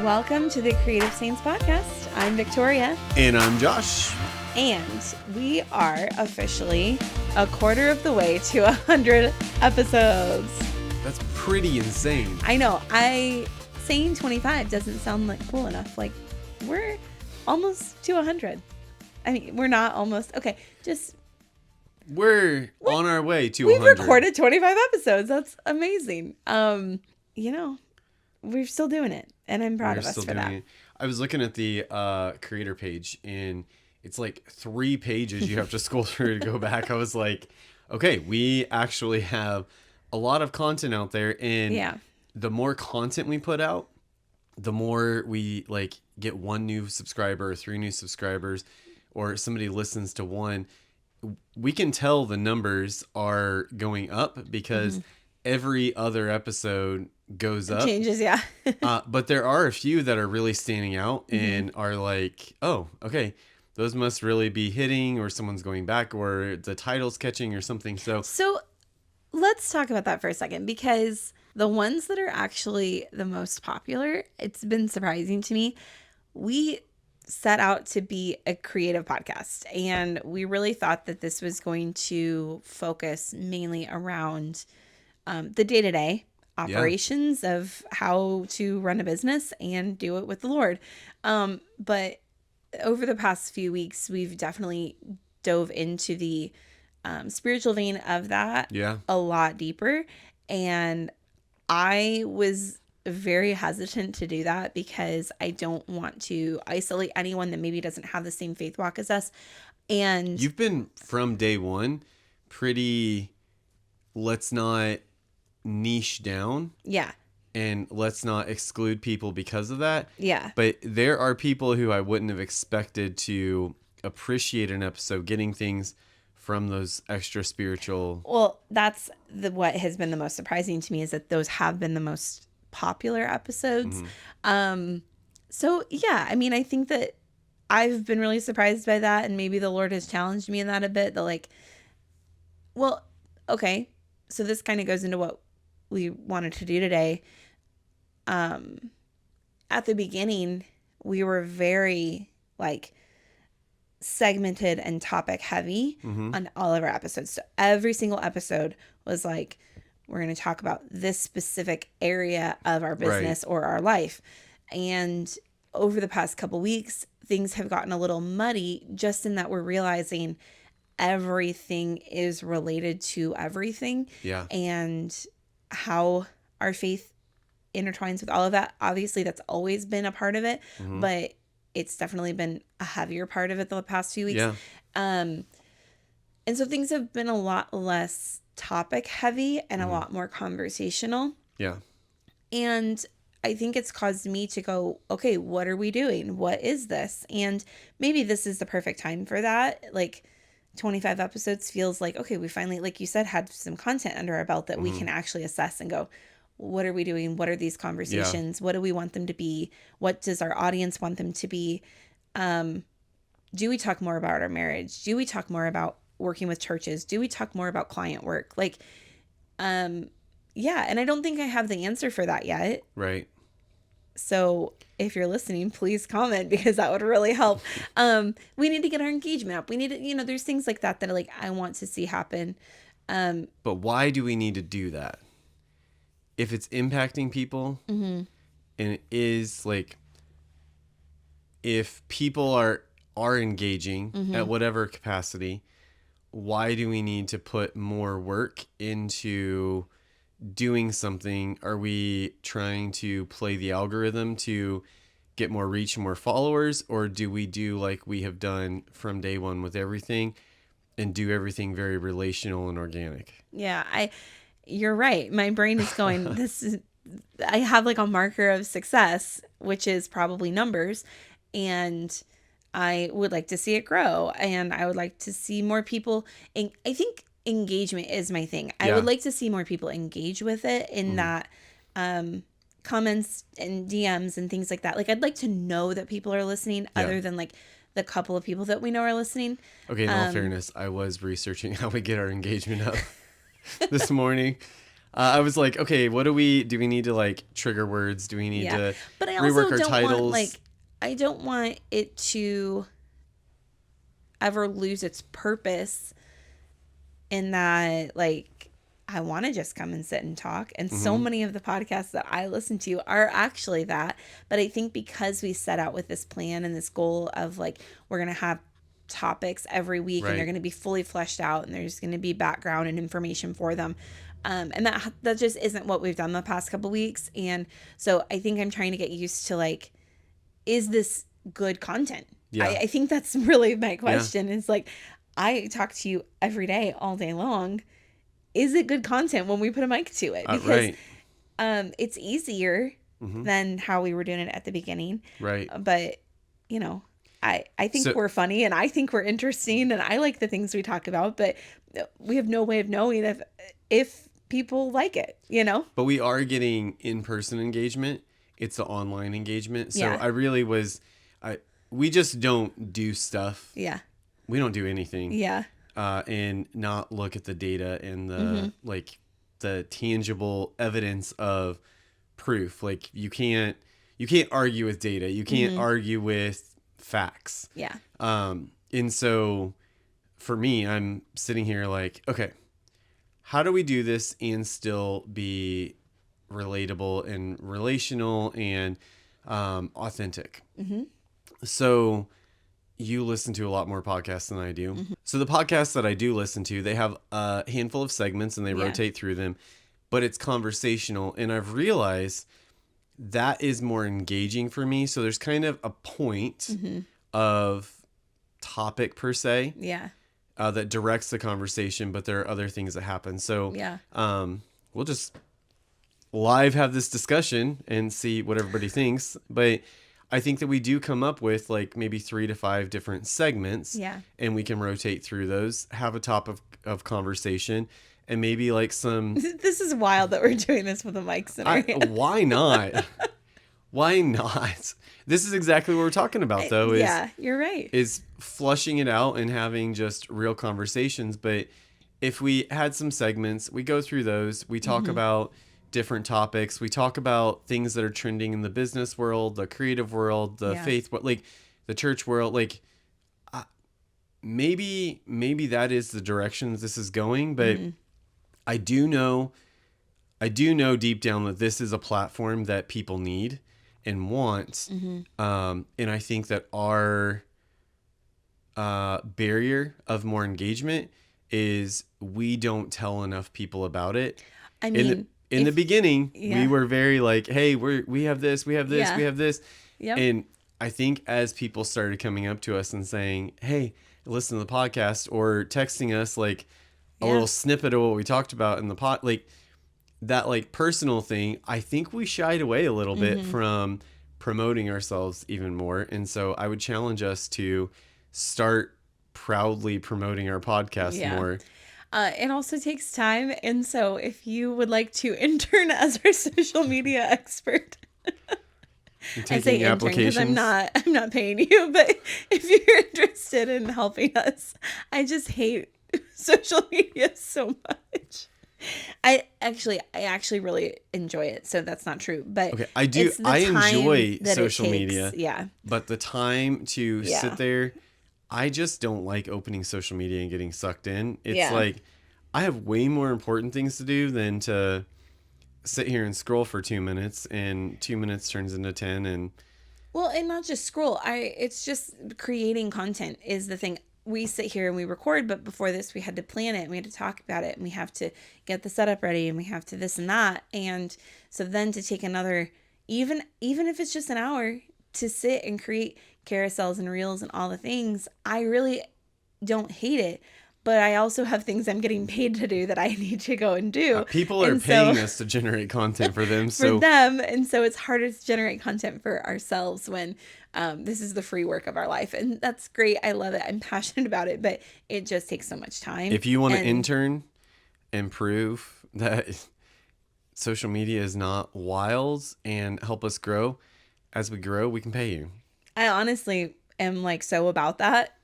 Welcome to the Creative Saints Podcast. I'm Victoria. And I'm Josh. And we are officially a quarter of the way to 100 episodes. That's pretty insane. I know. Saying 25 doesn't sound like cool enough. Like, we're almost to 100. I mean, we're not almost. Okay, We're on our way to We've 100. recorded 25 episodes. That's amazing. We're still doing it. And I'm proud of us for that. I was looking at the creator page, and it's like 3 pages you have to scroll through to go back. I was like, okay, we actually have a lot of content out there, and the more content we put out, the more we get 1 new subscriber, 3 new subscribers, or somebody listens to one. We can tell the numbers are going up because every other episode goes up. Changes, yeah. But there are a few that are really standing out and are like, oh, okay, those must really be hitting, or someone's going back, or the title's catching or something. So let's talk about that for a second, because the ones that are actually the most popular, it's been surprising to me. We set out to be a creative podcast, and we really thought that this was going to focus mainly around the day-to-day operations of how to run a business and do it with the Lord. But over the past few weeks, we've definitely dove into the spiritual vein of that a lot deeper. And I was very hesitant to do that because I don't want to isolate anyone that maybe doesn't have the same faith walk as us. And you've been from day one pretty, let's not niche down. Yeah. And let's not exclude people because of that. Yeah. But there are people who I wouldn't have expected to appreciate an episode, getting things from those extra spiritual. Well, that's what has been the most surprising to me, is that those have been the most popular episodes. So yeah, I mean, I think that I've been really surprised by that, and maybe the Lord has challenged me in that a bit. Okay, so this kind of goes into what we wanted to do today. At the beginning, we were very segmented and topic heavy on all of our episodes. So every single episode was like, we're going to talk about this specific area of our business or our life. And over the past couple weeks, things have gotten a little muddy, just in that we're realizing everything is related to everything. Yeah. And how our faith intertwines with all of that. Obviously, that's always been a part of it, but it's definitely been a heavier part of it the past few weeks. Yeah. And so things have been a lot less topic heavy and a lot more conversational. Yeah. And I think it's caused me to go, okay, what are we doing? What is this? And maybe this is the perfect time for that. 25 episodes feels like, okay, we finally, like you said, had some content under our belt that we can actually assess and go, what are we doing? What are these conversations? What do we want them to be? What does our audience want them to be? Do we talk more about our marriage? Do we talk more about working with churches? Do we talk more about client work? And I don't think I have the answer for that yet. Right. So if you're listening, please comment, because that would really help. We need to get our engagement up. We need to, there's things like that that I want to see happen. But why do we need to do that? If it's impacting people, and it is if people are engaging at whatever capacity, why do we need to put more work into doing something? Are we trying to play the algorithm to get more reach and more followers, or do we do like we have done from day one with everything, and do everything very relational and organic? Yeah, you're right. My brain is going, I have a marker of success, which is probably numbers, and I would like to see it grow, and I would like to see more people. And I think engagement is my thing. I would like to see more people engage with it in that comments and DMs and things like that. I'd like to know that people are listening other than the couple of people that we know are listening. Okay, in all fairness, I was researching how we get our engagement up this morning. I was like, okay, do we need to like trigger words? Do we need to But I rework also our don't want titles? like I don't want it to ever lose its purpose in that like I want to just come and sit and talk. And so many of the podcasts that I listen to are actually that. But I think because we set out with this plan and this goal of like, we're going to have topics every week and they're Right. going to be fully fleshed out and there's going to be background and information for them. And that just isn't what we've done the past couple weeks. And so I think I'm trying to get used to like, is this good content? Yeah. I think that's really my question is like, I talk to you every day, all day long. Is it good content when we put a mic to it? Because Right. it's easier than how we were doing it at the beginning. Right. But, you know, I think So- we're funny and I think we're interesting and I like the things we talk about, but we have no way of knowing if people like it, you know? But we are getting in-person engagement. It's the online engagement. So Yeah. I really was, we just don't do stuff. Yeah. We don't do anything. Yeah. And not look at the data and the like the tangible evidence of proof. Like you can't argue with data. You can't argue with facts. Yeah. And so for me, I'm sitting here like, okay, how do we do this and still be relatable and relational and authentic? So you listen to a lot more podcasts than I do. So the podcasts that I do listen to, they have a handful of segments and they rotate through them, but it's conversational. And I've realized that is more engaging for me. So there's kind of a point of topic per se Yeah. that directs the conversation, but there are other things that happen. So Yeah. we'll just live have this discussion and see what everybody thinks. But I think that we do come up with like maybe 3 to 5 different segments. Yeah. And we can rotate through those, have a topic of conversation, and maybe like some. This is wild that we're doing this with a mic in our hand. Why not? Why not? This is exactly what we're talking about, though. Yeah, you're right. Is flushing it out and having just real conversations. But if we had some segments, we go through those. We talk about different topics. We talk about things that are trending in the business world, the creative world, the faith, like the church world. Like maybe that is the direction this is going. But I do know deep down that this is a platform that people need and want. And I think that our barrier of more engagement is we don't tell enough people about it. I mean, in the beginning, we were very like, hey, we have this, we have this, we have this. Yep. And I think as people started coming up to us and saying, hey, listen to the podcast, or texting us like a little snippet of what we talked about in the pod, like that like personal thing, I think we shied away a little bit from promoting ourselves even more. And so I would challenge us to start proudly promoting our podcast more. It also takes time. And so if you would like to intern as our social media expert, I say intern because I'm not paying you, but if you're interested in helping us, I just hate social media so much. I actually really enjoy it, so that's not true. But okay, I do. it's the I time enjoy that it social takes. media. Yeah. But the time to sit there, I just don't like opening social media and getting sucked in. It's like I have way more important things to do than to sit here and scroll for 2 minutes, and 2 minutes turns into 10. And well, and not just scroll. It's just creating content is the thing. We sit here and we record, but before this we had to plan it and we had to talk about it and we have to get the setup ready and we have to this and that. And so then to take another, even if it's just an hour to sit and create carousels and reels and all the things, I really don't hate it. But I also have things I'm getting paid to do that I need to go and do. People are paying us to generate content for them. For them. And so it's harder to generate content for ourselves when this is the free work of our life. And that's great. I love it. I'm passionate about it, but it just takes so much time. If you want to intern and prove that social media is not wild and help us grow, as we grow, we can pay you. I honestly am like so about that.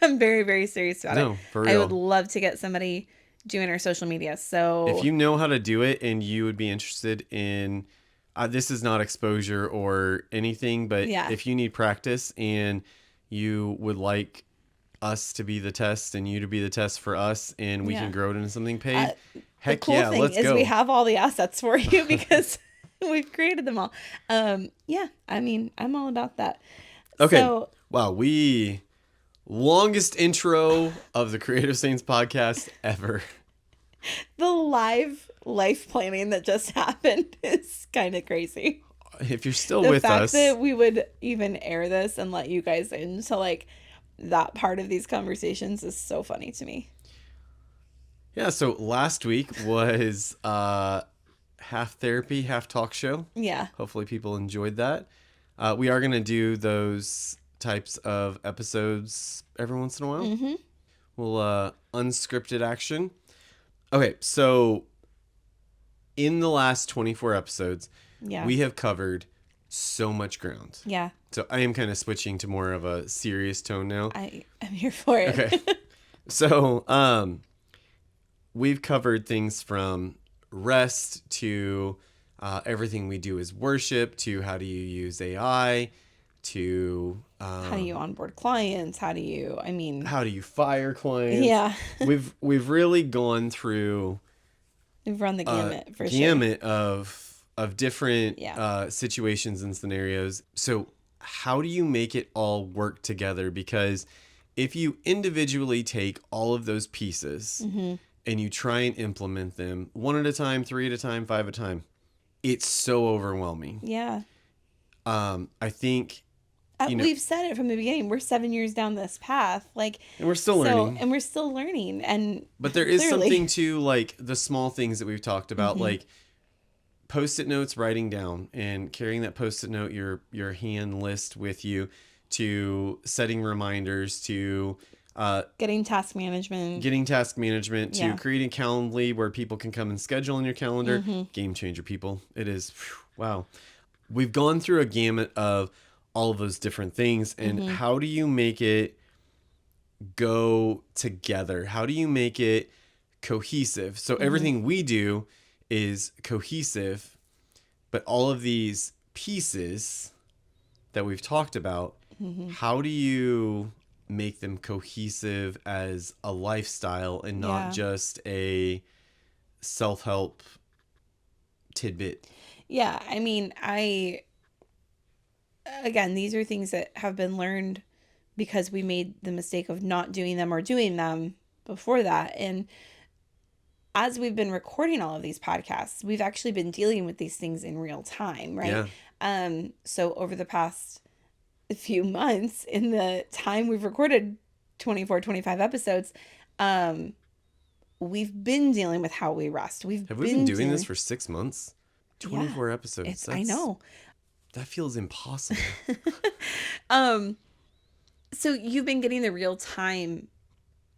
I'm very, very serious about it. For real. I would love to get somebody doing our social media. So if you know how to do it and you would be interested in, this is not exposure or anything, but Yeah. if you need practice and you would like us to be the test and you to be the test for us, and we Yeah. can grow it into something paid, the heck cool yeah, thing let's is go. we have all the assets for you because we've created them all. Yeah, I mean, I'm all about that. Okay. So Wow, we longest intro of the Creative Saints podcast ever. the live life planning that just happened is kind of crazy. If you're still The with fact us, that we would even air this and let you guys into like that part of these conversations is so funny to me. yeah. So last week was half therapy, half talk show. Yeah. Hopefully, people enjoyed that. We are gonna do those types of episodes every once in a while. Mm-hmm. We'll unscripted action. Okay, so in the last 24 episodes, Yeah. we have covered so much ground. Yeah. So I am kind of switching to more of a serious tone now. I'm here for it. Okay. So, we've covered things from rest to everything we do is worship to how do you use AI to How do you onboard clients? How do you, I mean, how do you fire clients? yeah, We've really gone through we've run the gamut for sure. gamut of different Yeah. situations and scenarios. So how do you make it all work together? Because if you individually take all of those pieces Mm-hmm. and you try and implement them one at a time, 3 at a time, 5 at a time, it's so overwhelming. Yeah. I think, you know, We've said it from the beginning. We're 7 years down this path. Like, and we're still learning. and we're still learning. And But there is clearly, something to like the small things that we've talked about, Mhm. like post-it notes, writing down and carrying that post-it note, your hand list with you, to setting reminders, to getting task management. getting task management, to Yeah. creating Calendly where people can come and schedule in your calendar. Mhm. Game changer, people. It is. Wow. We've gone through a gamut of all of those different things. And Mhm. how do you make it go together? How do you make it cohesive? So everything we do is cohesive, but all of these pieces that we've talked about, how do you make them cohesive as a lifestyle and not Yeah. just a self-help tidbit? Yeah. I mean, again, these are things that have been learned because we made the mistake of not doing them or doing them before that. And as we've been recording all of these podcasts, we've actually been dealing with these things in real time, right? Yeah. So over the past few months, in the time we've recorded 24, 25 episodes, we've been dealing with how we rest. Have we been doing this for 6 months? 24 Yeah, episodes. I know. That feels impossible. So you've been getting the real time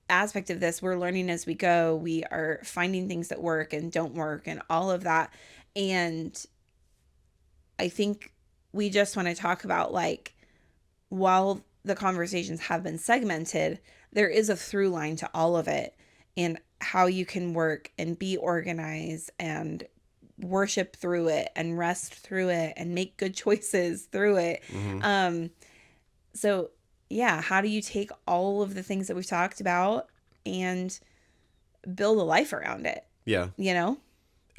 aspect of this. We're learning as we go. We are finding things that work and don't work and all of that. And I think we just want to talk about, like, while the conversations have been segmented, there is a through line to all of it, and how you can work and be organized and worship through it and rest through it and make good choices through it. Mhm. So yeah, how do you take all of the things that we've talked about and build a life around it? Yeah. You know?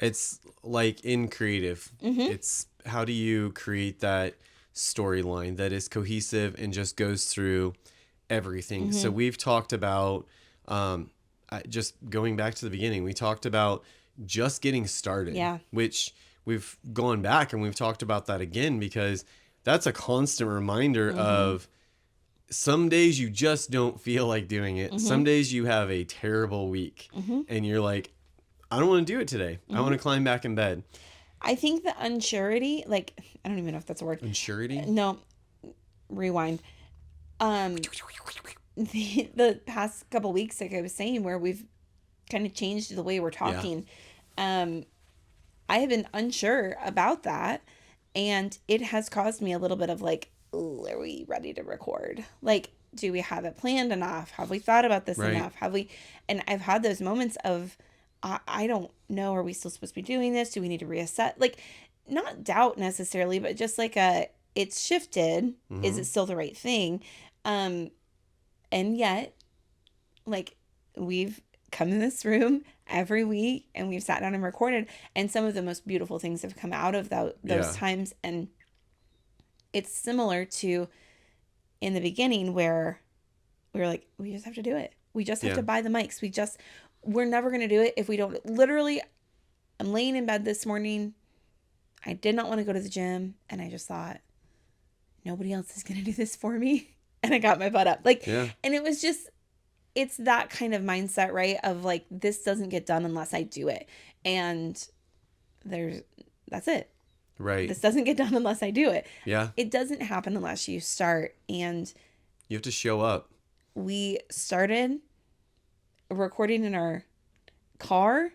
It's like in creative. Mhm. It's how do you create that storyline that is cohesive and just goes through everything. So we've talked about, just going back to the beginning, we talked about just getting started. Yeah. Which we've gone back and we've talked about that again, because that's a constant reminder of some days you just don't feel like doing it. Some days you have a terrible week and you're like, I don't want to do it today. I want to climb back in bed. I think the unsurety, like, I don't even know if that's a word. Unsurety? No, rewind. The past couple weeks, like I was saying, where we've kind of changed the way we're talking, I have been unsure about that, and it has caused me a little bit of like, "Ooh, are we ready to record?" Like, Do we have it planned enough? Have we thought about this Right. enough? And I've had those moments of, I don't know, are we still supposed to be doing this? Do we need to reassess? Like, not doubt necessarily, but just like it's shifted. Is it still the right thing? And yet, like, we've come in this room every week and we've sat down and recorded, and some of the most beautiful things have come out of those times. And it's similar to in the beginning where we were like, we just have to do it. We just have to buy the mics. We're never going to do it if we don't. Literally, I'm laying in bed this morning. I did not want to go to the gym. And I just thought, nobody else is going to do this for me. And I got my butt up. Like, and it was just, it's that kind of mindset, right? Of like, this doesn't get done unless I do it. And that's it. Right. This doesn't get done unless I do it. Yeah. It doesn't happen unless you start. And you have to show up. We started recording in our car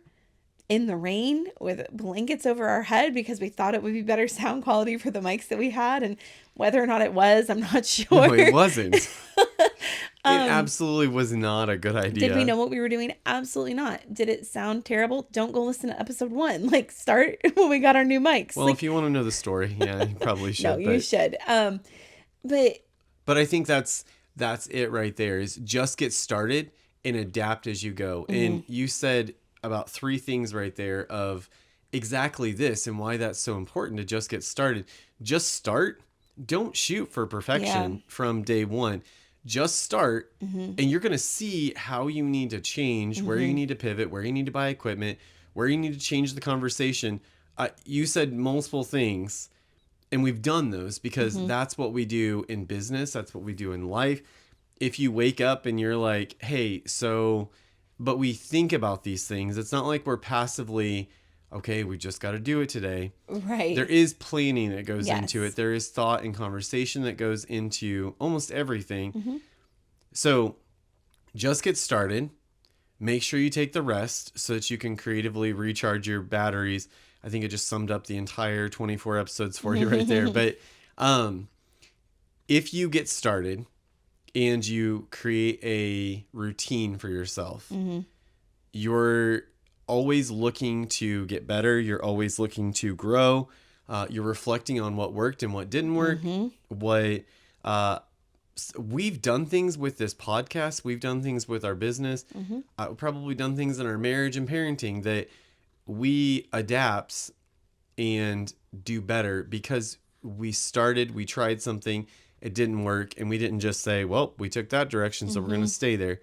in the rain with blankets over our head because we thought it would be better sound quality for the mics that we had. And whether or not it was, I'm not sure. No, it wasn't. It absolutely was not a good idea. Did we know what we were doing? Absolutely not. Did it sound terrible? Don't go listen to episode 1. Like, start when we got our new mics. Well, like, if you want to know the story, yeah, you probably should. No, you should. But I think that's it right there, is just get started and adapt as you go. And you said about 3 things right there of exactly this and why that's so important to just get started. Just start. Don't shoot for perfection from day one. Just start, and you're going to see how you need to change, where you need to pivot, where you need to buy equipment, where you need to change the conversation. You said multiple things, and we've done those because that's what we do in business. That's what we do in life. If you wake up and you're like, hey, but we think about these things. It's not like we're passively, okay, we just got to do it today. Right. There is planning that goes into it. There is thought and conversation that goes into almost everything. So just get started. Make sure you take the rest so that you can creatively recharge your batteries. I think it just summed up the entire 24 episodes for you right there. But if you get started and you create a routine for yourself, you're always looking to get better. You're always looking to grow. You're reflecting on what worked and what didn't work. We've done things with this podcast. We've done things with our business. Probably done things in our marriage and parenting that we adapt and do better because we tried something, it didn't work, and we didn't just say, well, we took that direction, so we're going to stay there.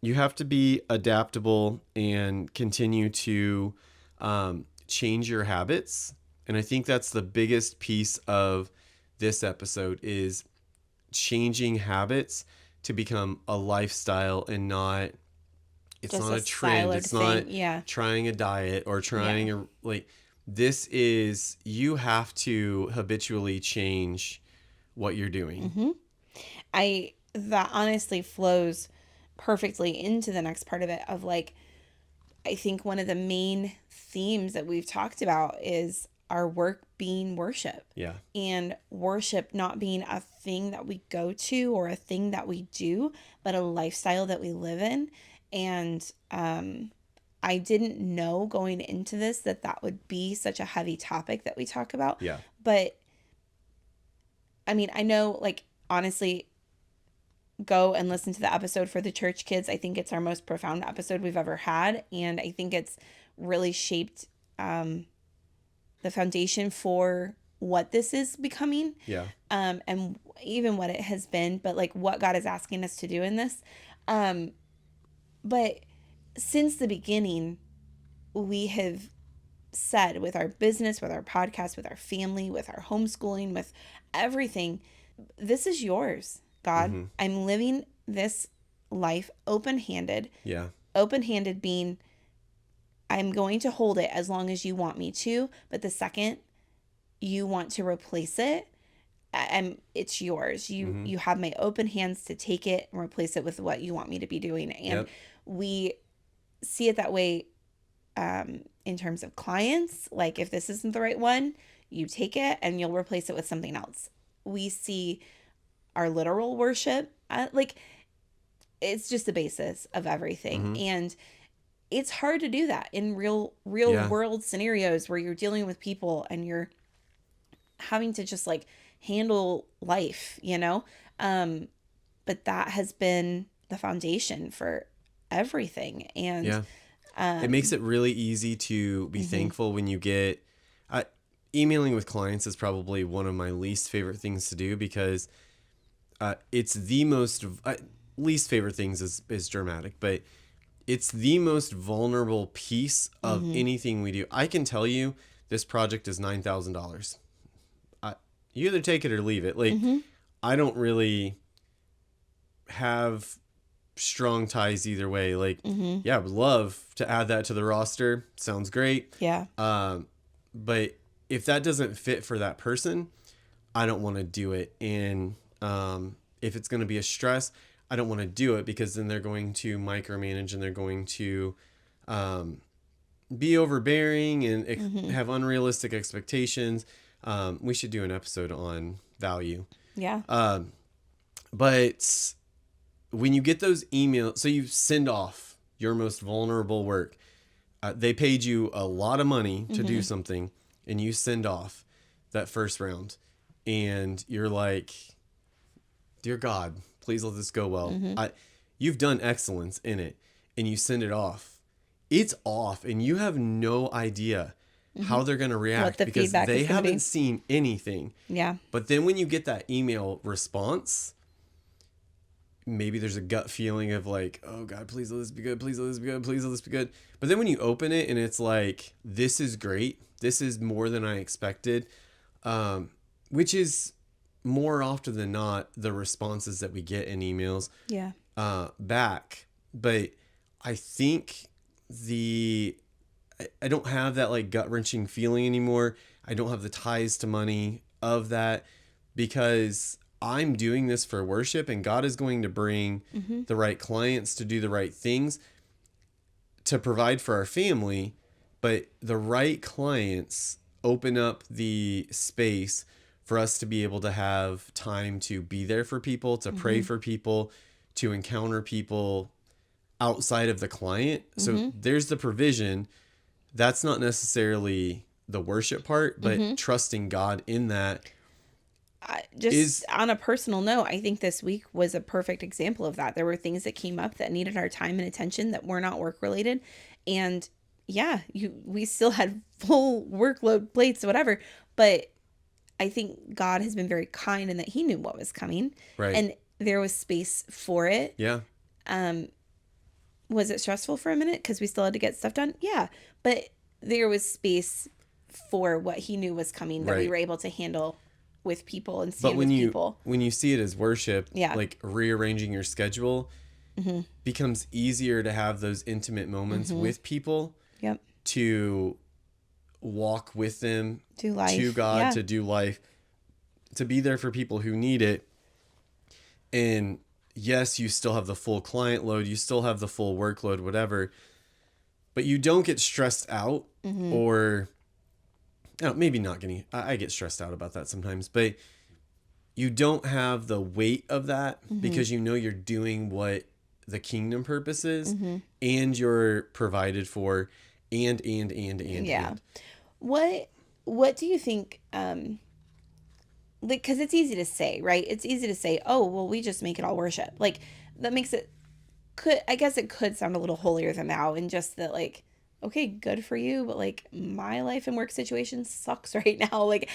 You have to be adaptable and continue to change your habits. And I think that's the biggest piece of this episode is changing habits to become a lifestyle and not, it's just not a trend. It's thing. not trying a diet or trying this is, you have to habitually change what you're doing. That honestly flows perfectly into the next part of it of like, I think one of the main themes that we've talked about is our work being worship. Yeah. And worship not being a thing that we go to or a thing that we do, but a lifestyle that we live in. And I didn't know going into this that would be such a heavy topic that we talk about. Yeah. But I mean, I know, like, honestly, go and listen to the episode for the church kids. I think it's our most profound episode we've ever had. And I think it's really shaped the foundation for what this is becoming. Yeah. And even what it has been, but like what God is asking us to do in this. But since the beginning, we have said with our business, with our podcast, with our family, with our homeschooling, with everything, this is yours, God. I'm living this life open-handed. Yeah. Open-handed being, I'm going to hold it as long as you want me to, but the second you want to replace it, it's yours. You have my open hands to take it and replace it with what you want me to be doing. And we see it that way in terms of clients. Like, if this isn't the right one, you take it and you'll replace it with something else. We see our literal worship Like, it's just the basis of everything. And it's hard to do that in real Yeah. world scenarios where you're dealing with people and you're having to just like handle life, you know? But that has been the foundation for everything. And Yeah. It makes it really easy to be thankful when you get emailing with clients is probably one of my least favorite things to do because it's the most least favorite things is dramatic, but it's the most vulnerable piece of anything we do. I can tell you this project is $9,000. You either take it or leave it. Like, I don't really have strong ties either way. Like, yeah, I would love to add that to the roster. Sounds great. yeah. But if that doesn't fit for that person, I don't want to do it. And if it's going to be a stress, I don't want to do it because then they're going to micromanage and they're going to be overbearing and have unrealistic expectations. We should do an episode on value. Yeah. But when you get those emails, so you send off your most vulnerable work. They paid you a lot of money to do something, and you send off that first round, and you're like, "Dear God, please let this go well." You've done excellence in it, and you send it off. It's off, and you have no idea how they're going to react the because feedback they is gonna be. haven't seen anything. Yeah. But then when you get that email response, maybe there's a gut feeling of like, oh God, please let this be good. Please let this be good. Please let this be good. But then when you open it and it's like, this is great. This is more than I expected. Which is more often than not the responses that we get in emails Yeah. back. But I think I don't have that like gut wrenching feeling anymore. I don't have the ties to money of that because I'm doing this for worship and God is going to bring the right clients to do the right things to provide for our family. But the right clients open up the space for us to be able to have time to be there for people, to pray for people, to encounter people outside of the client. So there's the provision. That's not necessarily the worship part, but trusting God in that. On a personal note, I think this week was a perfect example of that. There were things that came up that needed our time and attention that were not work related. And yeah, we still had full workload plates, whatever. But I think God has been very kind in that he knew what was coming. Right. And there was space for it. Yeah. Was it stressful for a minute because we still had to get stuff done? Yeah. But there was space for what he knew was coming that we Right. were able to handle with people and But stand with people. when you see it as worship, Yeah. like rearranging your schedule becomes easier to have those intimate moments with people, Yep. to walk with them, Do life. to God, Yeah. to do life, to be there for people who need it. And yes, you still have the full client load, you still have the full workload, whatever, but you don't get stressed out or maybe not getting, I get stressed out about that sometimes, but you don't have the weight of that because you know you're doing what the kingdom purpose is and you're provided for and. Yeah. What do you think, like, because it's easy to say, right? It's easy to say, oh, well, we just make it all worship. Like, that makes it, I guess it could sound a little holier than thou, and just that, like, okay, good for you, but like my life and work situation sucks right now. Like,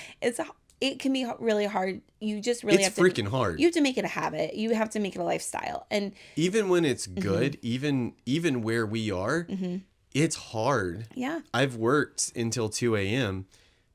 it can be really hard. You just really It's have to freaking hard. You have to make it a habit. You have to make it a lifestyle. And Even when it's good, even where we are, it's hard. yeah, I've worked until 2 a.m.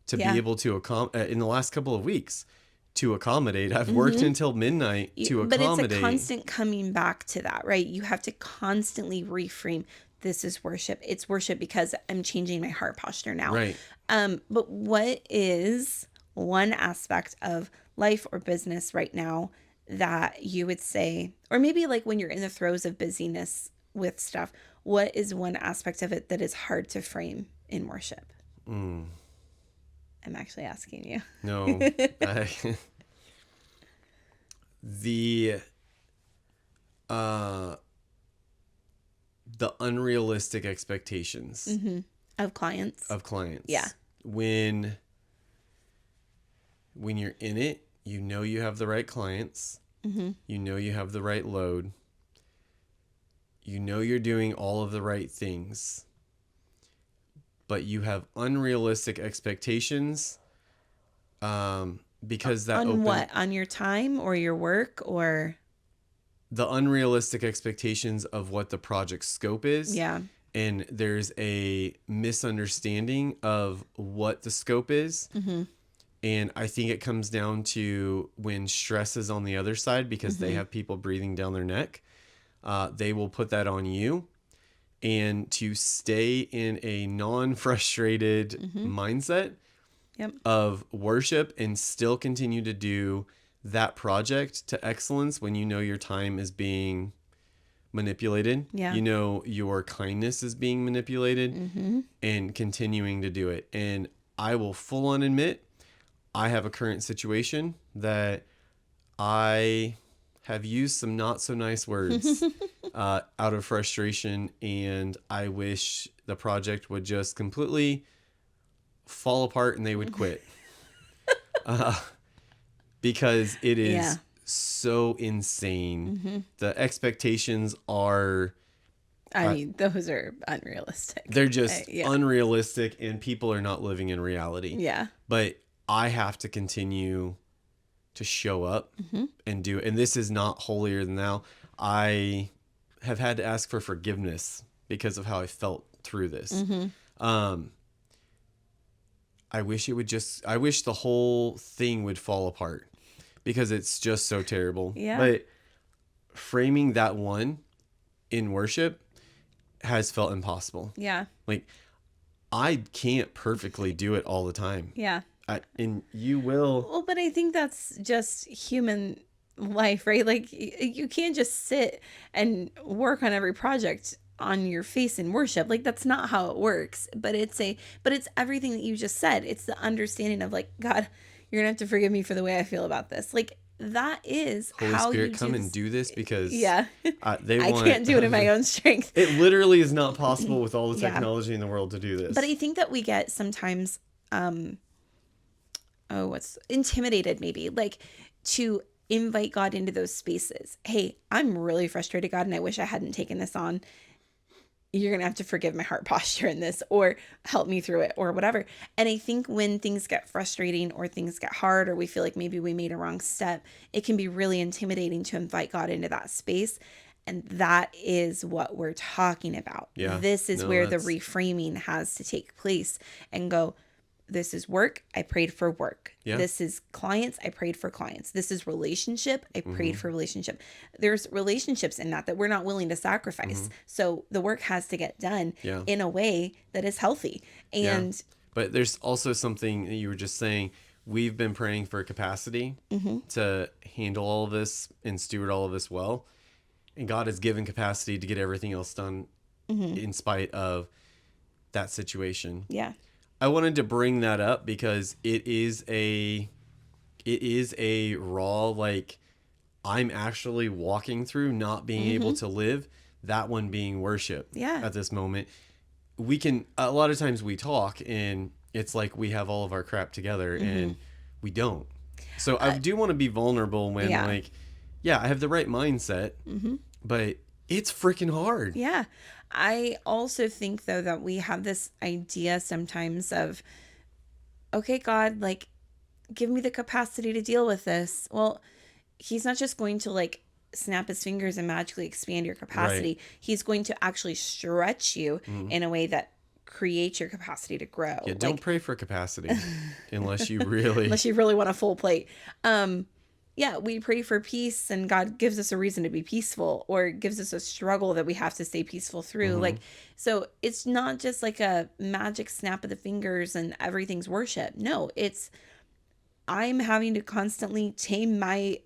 to Yeah. be able to in the last couple of weeks to accommodate. I've worked until midnight to but accommodate. it's a constant coming back to that, right? You have to constantly reframe. This is worship. It's worship because I'm changing my heart posture now. Right. But what is one aspect of life or business right now that you would say, or maybe like when you're in the throes of busyness with stuff, what is one aspect of it that is hard to frame in worship? I'm actually asking you. No. uh the unrealistic expectations Of clients. of clients. Yeah. When you're in it, you know you have the right clients. You know you have the right load. You know you're doing all of the right things. But you have unrealistic expectations, because On what? On your time or your work or? the unrealistic expectations of what the project scope is. Yeah. And there's a misunderstanding of what the scope is. And I think it comes down to when stress is on the other side, because they have people breathing down their neck. They will put that on you. And to stay in a non-frustrated mindset Yep. of worship and still continue to do that project to excellence when you know your time is being manipulated. Yeah. You know your kindness is being manipulated, and continuing to do it. And I will full on admit, I have a current situation that I have used some not so nice words out of frustration, and I wish the project would just completely fall apart and they would quit. Because it is Yeah. so insane. The expectations are, I mean, those are unrealistic. they're just yeah. unrealistic, and people are not living in reality. Yeah. But I have to continue to show up and do it. And this is not holier than thou. I have had to ask for forgiveness because of how I felt through this. I wish the whole thing would fall apart, because it's just so terrible. Yeah. But framing that one in worship has felt impossible. Yeah. Like, I can't perfectly do it all the time. Yeah. And you will. Well, but I think that's just human life, right? Like you can't just sit and work on every project on your face in worship. Like that's not how it works. But it's everything that you just said. It's the understanding of like, God, you're gonna have to forgive me for the way I feel about this. Like that is Holy how Spirit, you come and do this, because Yeah. I I can't do it in my own strength. It literally is not possible with all the Yeah. technology in the world to do this. But I think that we get sometimes what's intimidated, maybe, like to invite God into those spaces. Hey, I'm really frustrated, God, and I wish I hadn't taken this on. You're going to have to forgive my heart posture in this, or help me through it, or whatever. And I think when things get frustrating or things get hard, or we feel like maybe we made a wrong step, it can be really intimidating to invite God into that space. And that is what we're talking about. Yeah. This is No, where the that's- reframing has to take place and go, this is work. I prayed for work. Yeah. This is clients. I prayed for clients. This is relationship. I prayed for relationship. There's relationships in that we're not willing to sacrifice. So the work has to get done Yeah. in a way that is healthy. And But there's also something that you were just saying. We've been praying for capacity to handle all of this and steward all of this well. And God has given capacity to get everything else done in spite of that situation. yeah. I wanted to bring that up because it is a raw, like, I'm actually walking through not being able to live, that one being worship. Yeah. At this moment, we can, a lot of times we talk and it's like we have all of our crap together and we don't. So I do want to be vulnerable when Yeah. like, yeah, I have the right mindset, but it's freaking hard. Yeah. I also think, though, that we have this idea sometimes of, okay, God, like, give me the capacity to deal with this. Well, he's not just going to, like, snap his fingers and magically expand your capacity. Right. He's going to actually stretch you in a way that creates your capacity to grow. Yeah, don't pray for capacity unless you really... Unless you really want a full plate. Yeah, we pray for peace and God gives us a reason to be peaceful, or gives us a struggle that we have to stay peaceful through. Like, so it's not just like a magic snap of the fingers and everything's worship. No, it's, I'm having to constantly tame my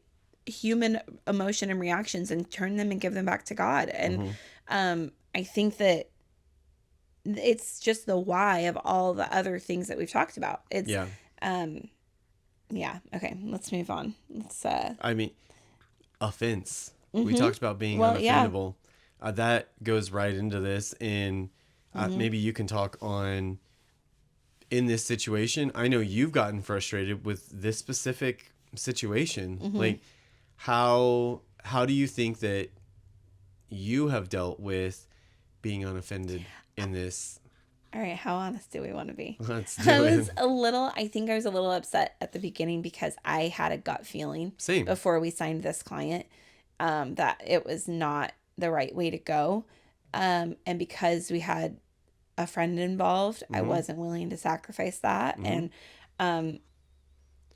human emotion and reactions and turn them and give them back to God. And I think that it's just the why of all the other things that we've talked about. It's, yeah. Okay. Let's move on. Let's, I mean, offense. We talked about being Well, yeah. unoffendable. That goes right into this. And Mm-hmm. maybe you can talk on in this situation. I know you've gotten frustrated with this specific situation. Mm-hmm. Like, how do you think that you have dealt with being unoffended in this? All right, how honest do we want to be? Let's do it. I think I was a little upset at the beginning because I had a gut feeling Same. before we signed this client that it was not the right way to go. And because we had a friend involved, I wasn't willing to sacrifice that. And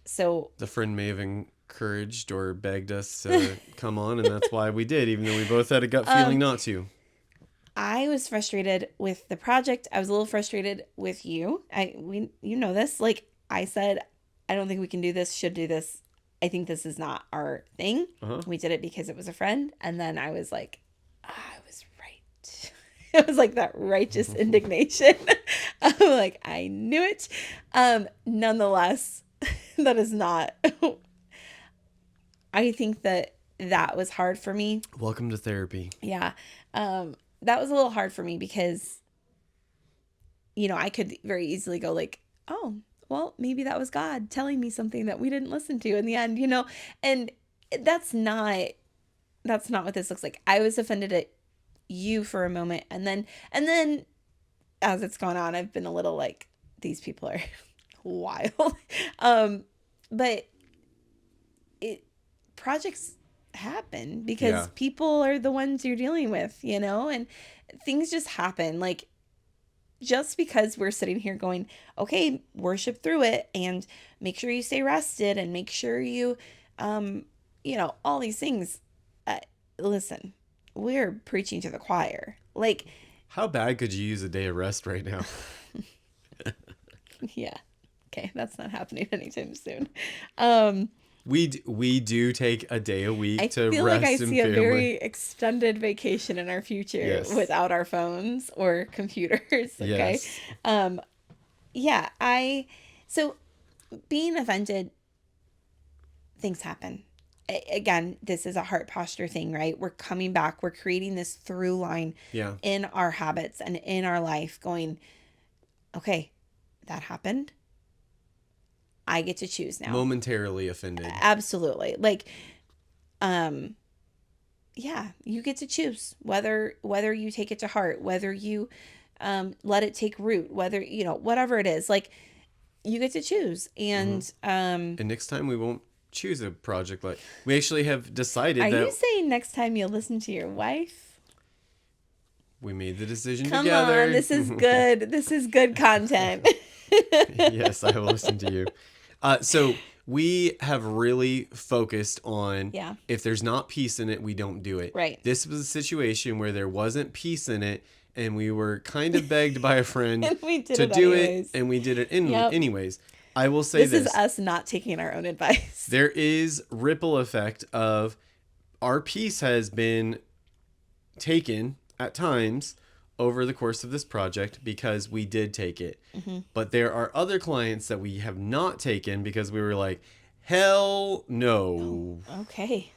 so The friend may have encouraged or begged us to come on, and that's why we did, even though we both had a gut feeling not to. I was frustrated with the project. I was a little frustrated with you. You know this. Like I said, I don't think we can do this, should do this. I think this is not our thing. We did it because it was a friend. And then I was like, I was right. It was like that righteous indignation. I'm like, I knew it. Nonetheless, that is not, I think that was hard for me. Welcome to therapy. Yeah. That was a little hard for me because, I could very easily go like, oh, well, maybe that was God telling me something that we didn't listen to in the end, and that's not what this looks like. I was offended at you for a moment. And then as it's gone on, I've been a little like, these people are wild. But projects happen because people are the ones you're dealing with, and things just happen. Like, just because we're sitting here going, okay, worship through it and make sure you stay rested and make sure you, all these things. Listen, we're preaching to the choir. Like, how bad could you use a day of rest right now? Yeah. Okay, that's not happening anytime soon. We do take a day a week to feel rest like I and see a family. very extended vacation in our future without our phones or computers. Okay. Yes. So being offended, things happen. Again, this is a heart posture thing, right? We're coming back. We're creating this through line in our habits and in our life going, okay, that happened. I get to choose now. Momentarily offended. Absolutely. Like, you get to choose whether you take it to heart, whether you let it take root, whether, whatever it is. Like, you get to choose. And and next time we won't choose a project like we actually have decided are that you saying next time you'll listen to your wife? we made the decision Come together. on, this is good. This is good content. Yes, I will listen to you. So we have really focused on if there's not peace in it, we don't do it. Right. This was a situation where there wasn't peace in it, and we were kind of begged by a friend to do it, and we did it anyways. I will say this is us not taking our own advice. There is ripple effect of our peace has been taken at times over the course of this project because we did take it. But there are other clients that we have not taken because we were like, hell no. Oh, okay.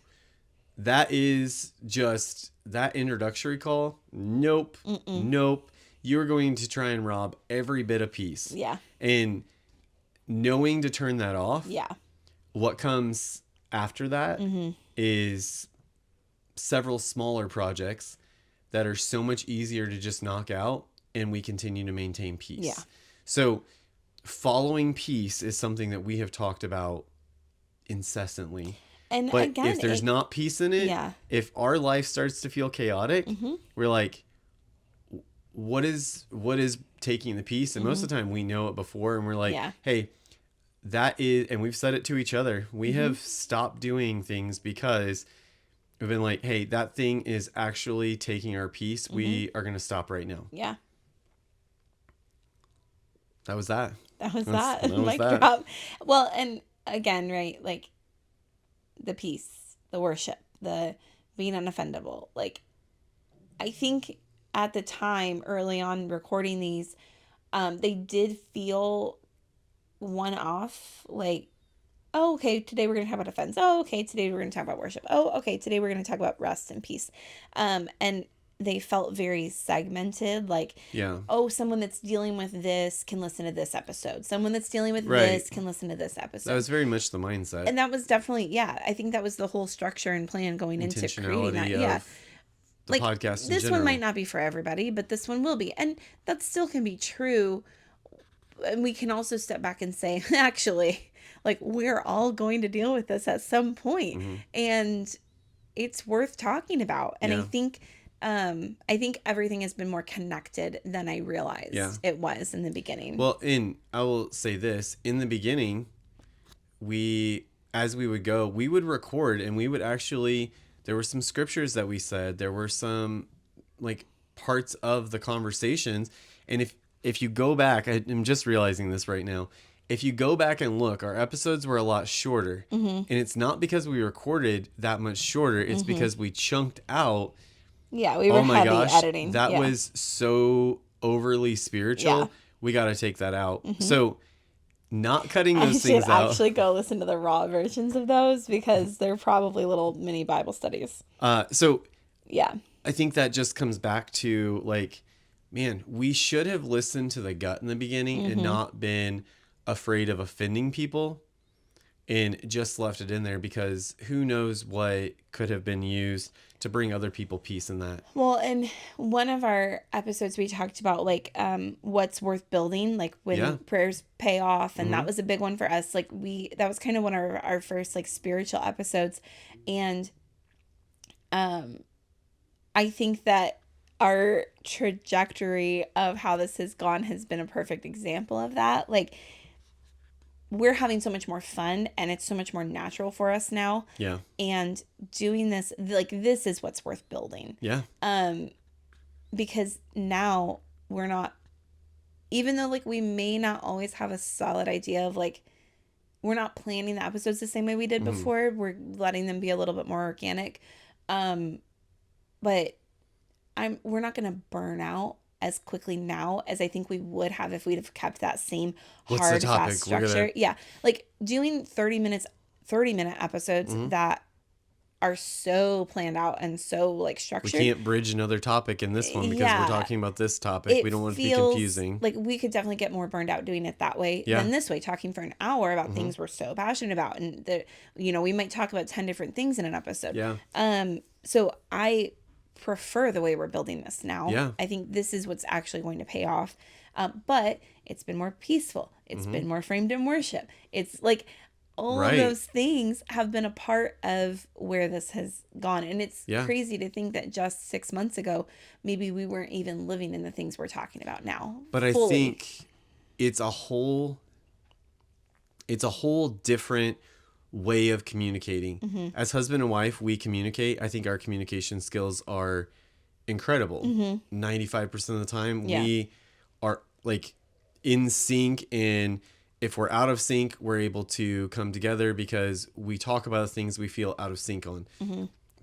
That is just that introductory call. Nope. Nope. You're going to try and rob every bit of peace. Yeah. And knowing to turn that off. Yeah. What comes after that is several smaller projects that are so much easier to just knock out, and we continue to maintain peace. Yeah. So following peace is something that we have talked about incessantly. And but again, if there's not peace in it, if our life starts to feel chaotic, we're like, what is taking the peace? And most of the time we know it before, and we're like, hey, that is, and we've said it to each other. We have stopped doing things because we've been like, hey, that thing is actually taking our peace. We are going to stop right now. Yeah. That was that. That was that. Mic drop. Well, and again, right, like the peace, the worship, the being unoffendable. Like, I think at the time, early on recording these, they did feel one off. Like, Oh, okay, today we're going to talk about offense. Oh, okay, today we're going to talk about worship. Oh, okay, today we're going to talk about rest and peace. And they felt very segmented, like, Yeah. oh, someone that's dealing with this can listen to this episode. Someone that's dealing with Right. this can listen to this That episode. was very much the mindset. And that was definitely, yeah, I think that was the whole structure and plan going into creating that. Intentionality Yeah. of the Like, podcast in this one might general. not be for everybody, but this one will be. And that still can be true. And we can also step back and say, actually, like, we're all going to deal with this at some point, Mm-hmm. and it's worth talking about. And Yeah. I think everything has been more connected than I realized Yeah. it was in the beginning. Well, I will say this, in the beginning, as we would go, we would record, and we would actually, there were some scriptures that we said, there were some like parts of the conversations. And if you go back, I'm just realizing this right now. If you go back and look, our episodes were a lot shorter. Mm-hmm. And it's not because we recorded that much shorter. It's Mm-hmm. because we chunked out. Yeah, we were Oh my heavy gosh, editing. that Yeah. was so overly spiritual. Yeah. We got to take that out. Mhm. So not cutting I those should things out. actually go listen to the raw versions of those because they're probably little mini Bible studies. So Yeah. I think that just comes back to like, man, we should have listened to the gut in the beginning and not been afraid of offending people and just left it in there, because who knows what could have been used to bring other people peace in that. Well, in one of our episodes, we talked about like what's worth building, like when Yeah. prayers pay off, and Mhm. that was a big one for us. Like that was kind of one of our first like spiritual episodes, and I think that our trajectory of how this has gone has been a perfect example of that. Like, we're having so much more fun, and it's so much more natural for us now. Yeah. And doing this, like, this is what's worth building. Yeah. Because now we're not, even though like we may not always have a solid idea of like, we're not planning the episodes the same way we did before. We're letting them be a little bit more organic. But we're not going to burn out as quickly now as I think we would have if we'd have kept that same hard, fast structure. Yeah. Like doing 30 minute episodes that are so planned out and so like We structured. can't bridge another topic in this one because Yeah. we're talking about this topic. We don't want it to be feels confusing. Like we could definitely get more burned out doing it that way Yeah. than this way, talking for an hour about things we're so passionate about. And we might talk about 10 different things in an episode. Yeah. So I prefer the way we're building this now. Yeah. I think this is what's actually going to pay off. But it's been more peaceful. It's been more framed in worship. It's like all Right. of those things have been a part of where this has gone. And it's Yeah. crazy to think that just 6 months ago, maybe we weren't even living in the things we're talking about now. But I fully. think it's a whole different way of communicating. As husband and wife, we communicate. I think our communication skills are incredible. 95% of the time, Yeah. we are like in sync, and if we're out of sync, we're able to come together because we talk about things we feel out of sync on.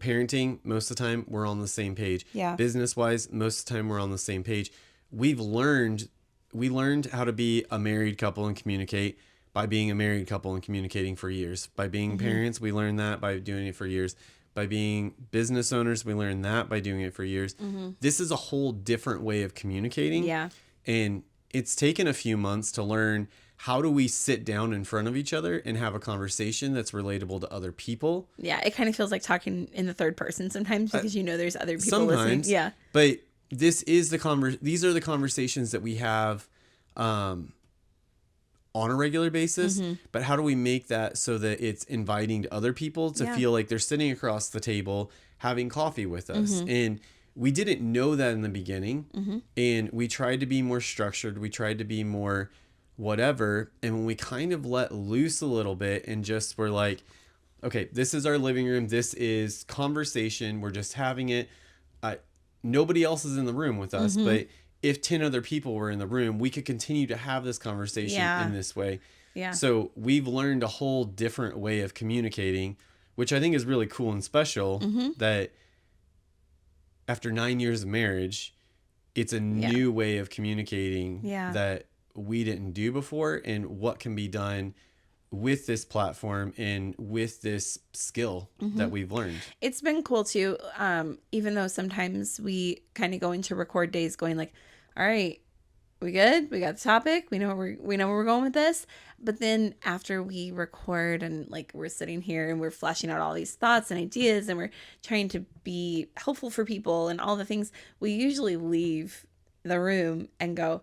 Parenting, most of the time, we're on the same page. Yeah. Business-wise, most of the time, we're on the same page. We learned how to be a married couple and communicate by being a married couple and communicating for years. By being parents, we learned that by doing it for years. By being business owners, we learned that by doing it for years. This is a whole different way of communicating. Yeah. And it's taken a few months to learn, how do we sit down in front of each other and have a conversation that's relatable to other people? Yeah. It kind of feels like talking in the third person sometimes because there's other people listening. Sometimes. Yeah. But these are the conversations that we have on a regular basis. But how do we make that so that it's inviting to other people to Yeah. feel like they're sitting across the table having coffee with us? And we didn't know that in the beginning. And we tried to be more structured. We tried to be more whatever. And when we kind of let loose a little bit and just were like, okay, this is our living room. This is conversation. We're just having it. Nobody else is in the room with us, but if 10 other people were in the room, we could continue to have this conversation Yeah. in this way. Yeah. So we've learned a whole different way of communicating, which I think is really cool and special, that after 9 years of marriage, it's a new way of communicating Yeah. that we didn't do before, and what can be done with this platform and with this skill that we've learned. It's been cool too. Even though sometimes we kind of go into record days going like, all right, we good? We got the topic. We know where we're going with this. But then after we record and like we're sitting here and we're fleshing out all these thoughts and ideas and we're trying to be helpful for people and all the things, we usually leave the room and go,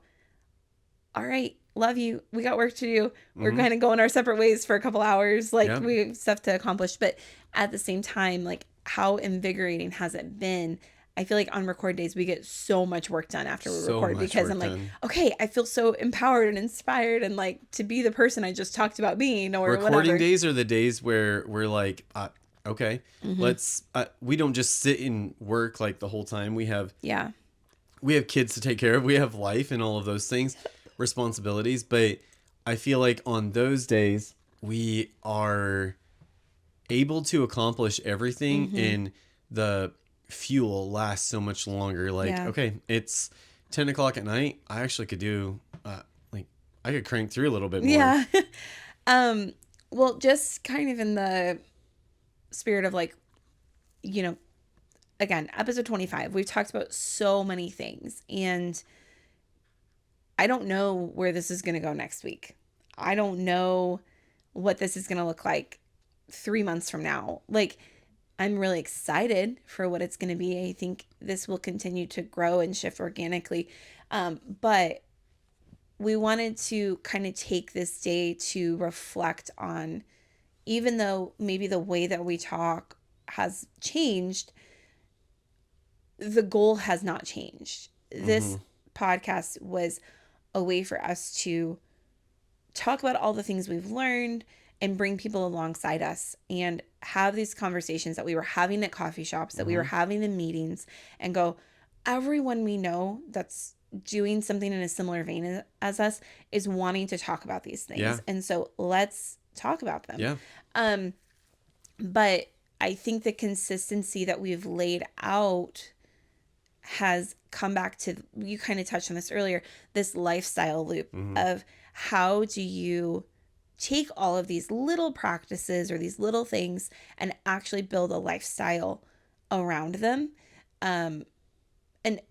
all right, love you. We got work to do. We're kind of going our separate ways for a couple hours. Like we have stuff to accomplish. But at the same time, like how invigorating has it been? I feel like on record days, we get so much work done after we record because I'm like, okay, I feel so empowered and inspired and like to be the person I just talked about being or Recording whatever. days are the days where we're like, okay, let's, we don't just sit and work like the whole time. We have kids to take care of. We have life and all of those things, responsibilities. But I feel like on those days, we are able to accomplish everything and the fuel lasts so much longer. Like, okay, it's 10 o'clock at night. I actually could do, like, I could crank through a little bit more. Yeah. Well, just kind of in the spirit of like, you know, again, episode 25, we've talked about so many things and I don't know where this is going to go next week. I don't know what this is going to look like 3 months from now. Like, I'm really excited for what it's going to be. I think this will continue to grow and shift organically. But we wanted to kind of take this day to reflect on, even though maybe the way that we talk has changed, the goal has not changed. This podcast was a way for us to talk about all the things we've learned and bring people alongside us and have these conversations that we were having at coffee shops, that we were having in meetings, and go, everyone we know that's doing something in a similar vein as us is wanting to talk about these things. Yeah. And so let's talk about them. Yeah. But I think the consistency that we've laid out has come back to, you kind of touched on this earlier, this lifestyle loop of how do you take all of these little practices or these little things and actually build a lifestyle around them. And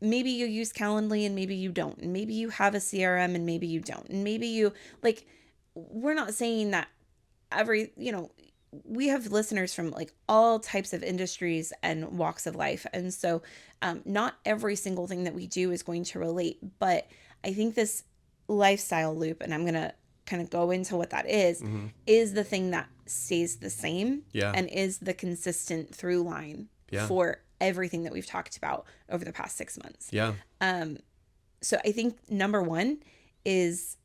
maybe you use Calendly and maybe you don't. And maybe you have a CRM and maybe you don't. And maybe you, like, we're not saying that we have listeners from like all types of industries and walks of life. And so not every single thing that we do is going to relate. But I think this lifestyle loop, and I'm going to kind of go into what that is the thing that stays the same and is the consistent through line for everything that we've talked about over the past 6 months. Yeah. So I think number one is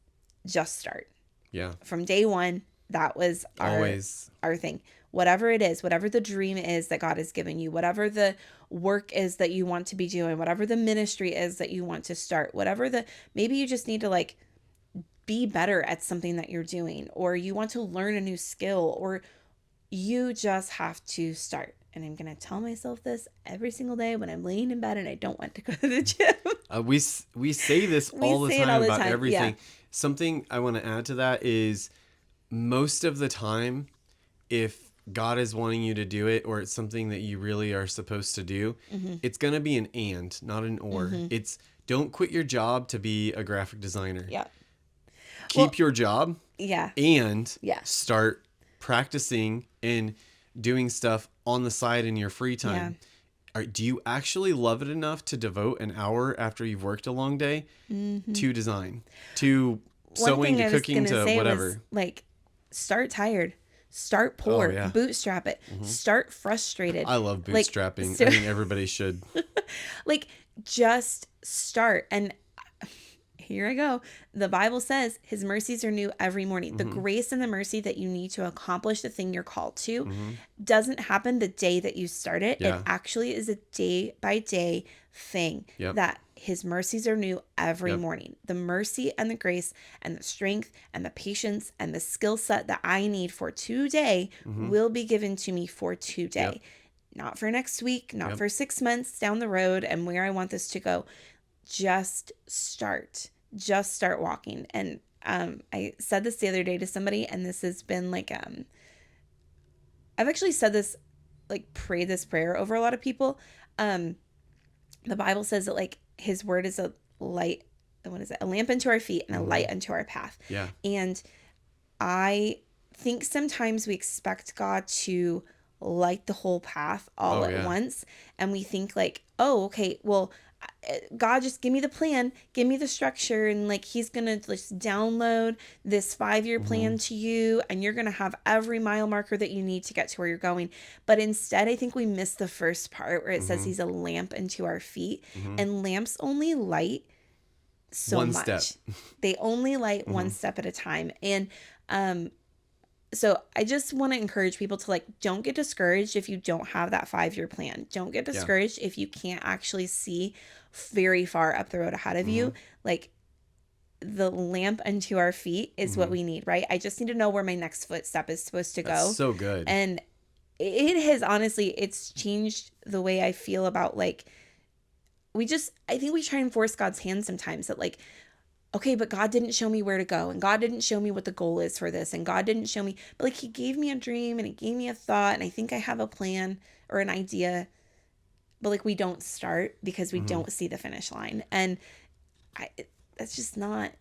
just start. Yeah. From day one, that was our thing. Whatever it is, whatever the dream is that God has given you, whatever the work is that you want to be doing, whatever the ministry is that you want to start, maybe you just need to like be better at something that you're doing, or you want to learn a new skill, or you just have to start. And I'm going to tell myself this every single day when I'm laying in bed and I don't want to go to the gym. We say this all the time about everything. Yeah. Something I want to add to that is most of the time, if God is wanting you to do it, or it's something that you really are supposed to do, it's going to be an and, not an or. It's don't quit your job to be a graphic designer. Yeah. Keep your job. Yeah. And start practicing and doing stuff on the side in your free time. Yeah. Do you actually love it enough to devote an hour after you've worked a long day to design, to sewing, to cooking, to whatever? Like, start tired. Start poor. Bootstrap it. Start frustrated. I love bootstrapping. I think everybody should. Like, just start. And here I go. The Bible says his mercies are new every morning. The grace and the mercy that you need to accomplish the thing you're called to doesn't happen the day that you start it. It actually is a day by day thing that his mercies are new every morning. The mercy and the grace and the strength and the patience and the skill set that I need for today will be given to me for today. Not for next week, not for 6 months down the road and where I want this to go. Just start walking. And I said this the other day to somebody, and this has been like, I've actually said this, like prayed this prayer over a lot of people. The Bible says that like his word is a light, what is it? A lamp unto our feet and a light unto our path. Yeah. And I think sometimes we expect God to light the whole path all Oh, at yeah. once. And we think like, oh, okay, well, God, just give me the plan, give me the structure. And like, he's going to just download this 5-year plan to you. And you're going to have every mile marker that you need to get to where you're going. But instead, I think we miss the first part where it says he's a lamp unto our feet. And lamps only light so One much. step. They only light one step at a time. And, so I just want to encourage people to like, don't get discouraged if you don't have that 5-year plan. Don't get discouraged if you can't actually see very far up the road ahead of you. Like, the lamp unto our feet is what we need, right? I just need to know where my next footstep is supposed to go. That's so good. And it has honestly, it's changed the way I feel about like, I think we try and force God's hand sometimes that like, okay, but God didn't show me where to go, and God didn't show me what the goal is for this, and God didn't show me, but like he gave me a dream and he gave me a thought, and I think I have a plan or an idea, but like we don't start because we don't see the finish line. And that's just not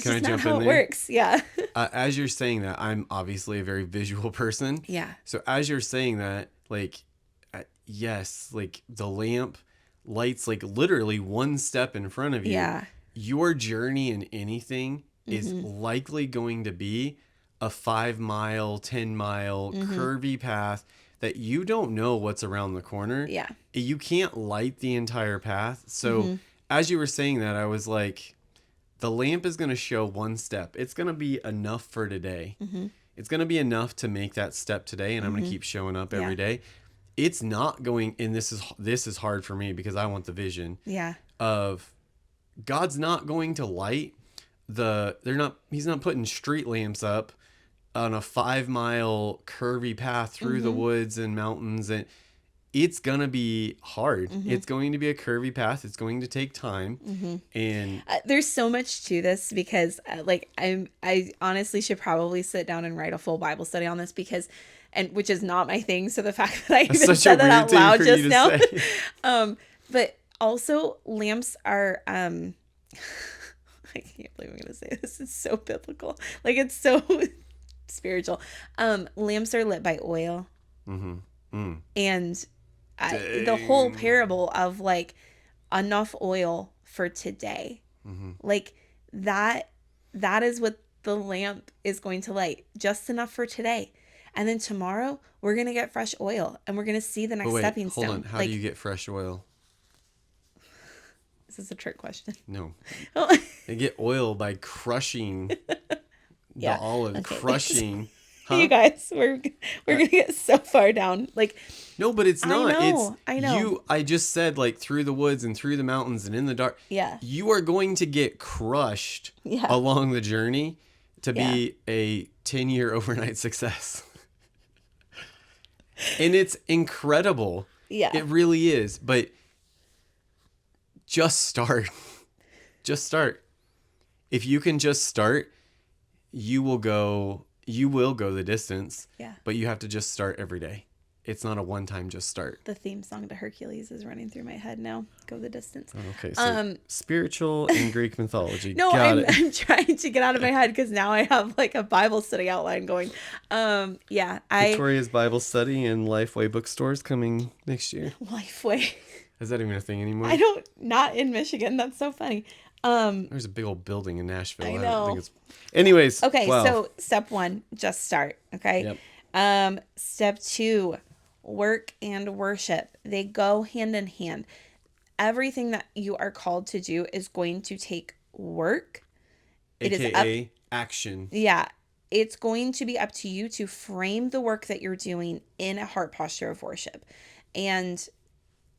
how it works. Yeah. As you're saying that, I'm obviously a very visual person. Yeah. So as you're saying that, like, yes, like the lamp lights like literally one step in front of you. Yeah. Your journey in anything is likely going to be a 5-mile, 10-mile curvy path that you don't know what's around the corner. Yeah. You can't light the entire path. So as you were saying that, I was like, the lamp is going to show one step. It's going to be enough for today. It's going to be enough to make that step today. And I'm going to keep showing up every day. It's not going, and this is hard for me because I want the vision of God's not going to light he's not putting street lamps up on a 5-mile curvy path through the woods and mountains, and it's gonna be hard. It's going to be a curvy path. It's going to take time. And there's so much to this because like I honestly should probably sit down and write a full Bible study on this because, and which is not my thing. So the fact that I even said that out loud just now, but also lamps are, I can't believe I'm going to say this. It's so biblical. Like it's so spiritual. Lamps are lit by oil. And the whole parable of like enough oil for today, like that is what the lamp is going to light, just enough for today. And then tomorrow we're going to get fresh oil and we're going to see the next stepping stone. Hold on. How do you get fresh oil? This is a trick question. No. They get oil by crushing the olive. Okay. Crushing. Huh? You guys, we're gonna get so far down. Like, no, but it's not. I know. I just said like through the woods and through the mountains and in the dark. Yeah. You are going to get crushed along the journey to be a 10-year overnight success. And it's incredible. Yeah. It really is. But just start. Just start. If you can just start, you will go the distance. Yeah. But you have to just start every day. It's not a one-time just start. The theme song to Hercules is running through my head now. Go the distance. Okay, so spiritual and Greek mythology. No, I'm trying to get out of my head because now I have like a Bible study outline going. Victoria's Bible study in Lifeway bookstores coming next year. Lifeway. Is that even a thing anymore? Not in Michigan. That's so funny. There's a big old building in Nashville. I know. Anyways. Okay, so step 1, just start. Okay. Yep. Step 2, work and worship. They go hand in hand. Everything that you are called to do is going to take work. AKA action. Yeah. It's going to be up to you to frame the work that you're doing in a heart posture of worship. And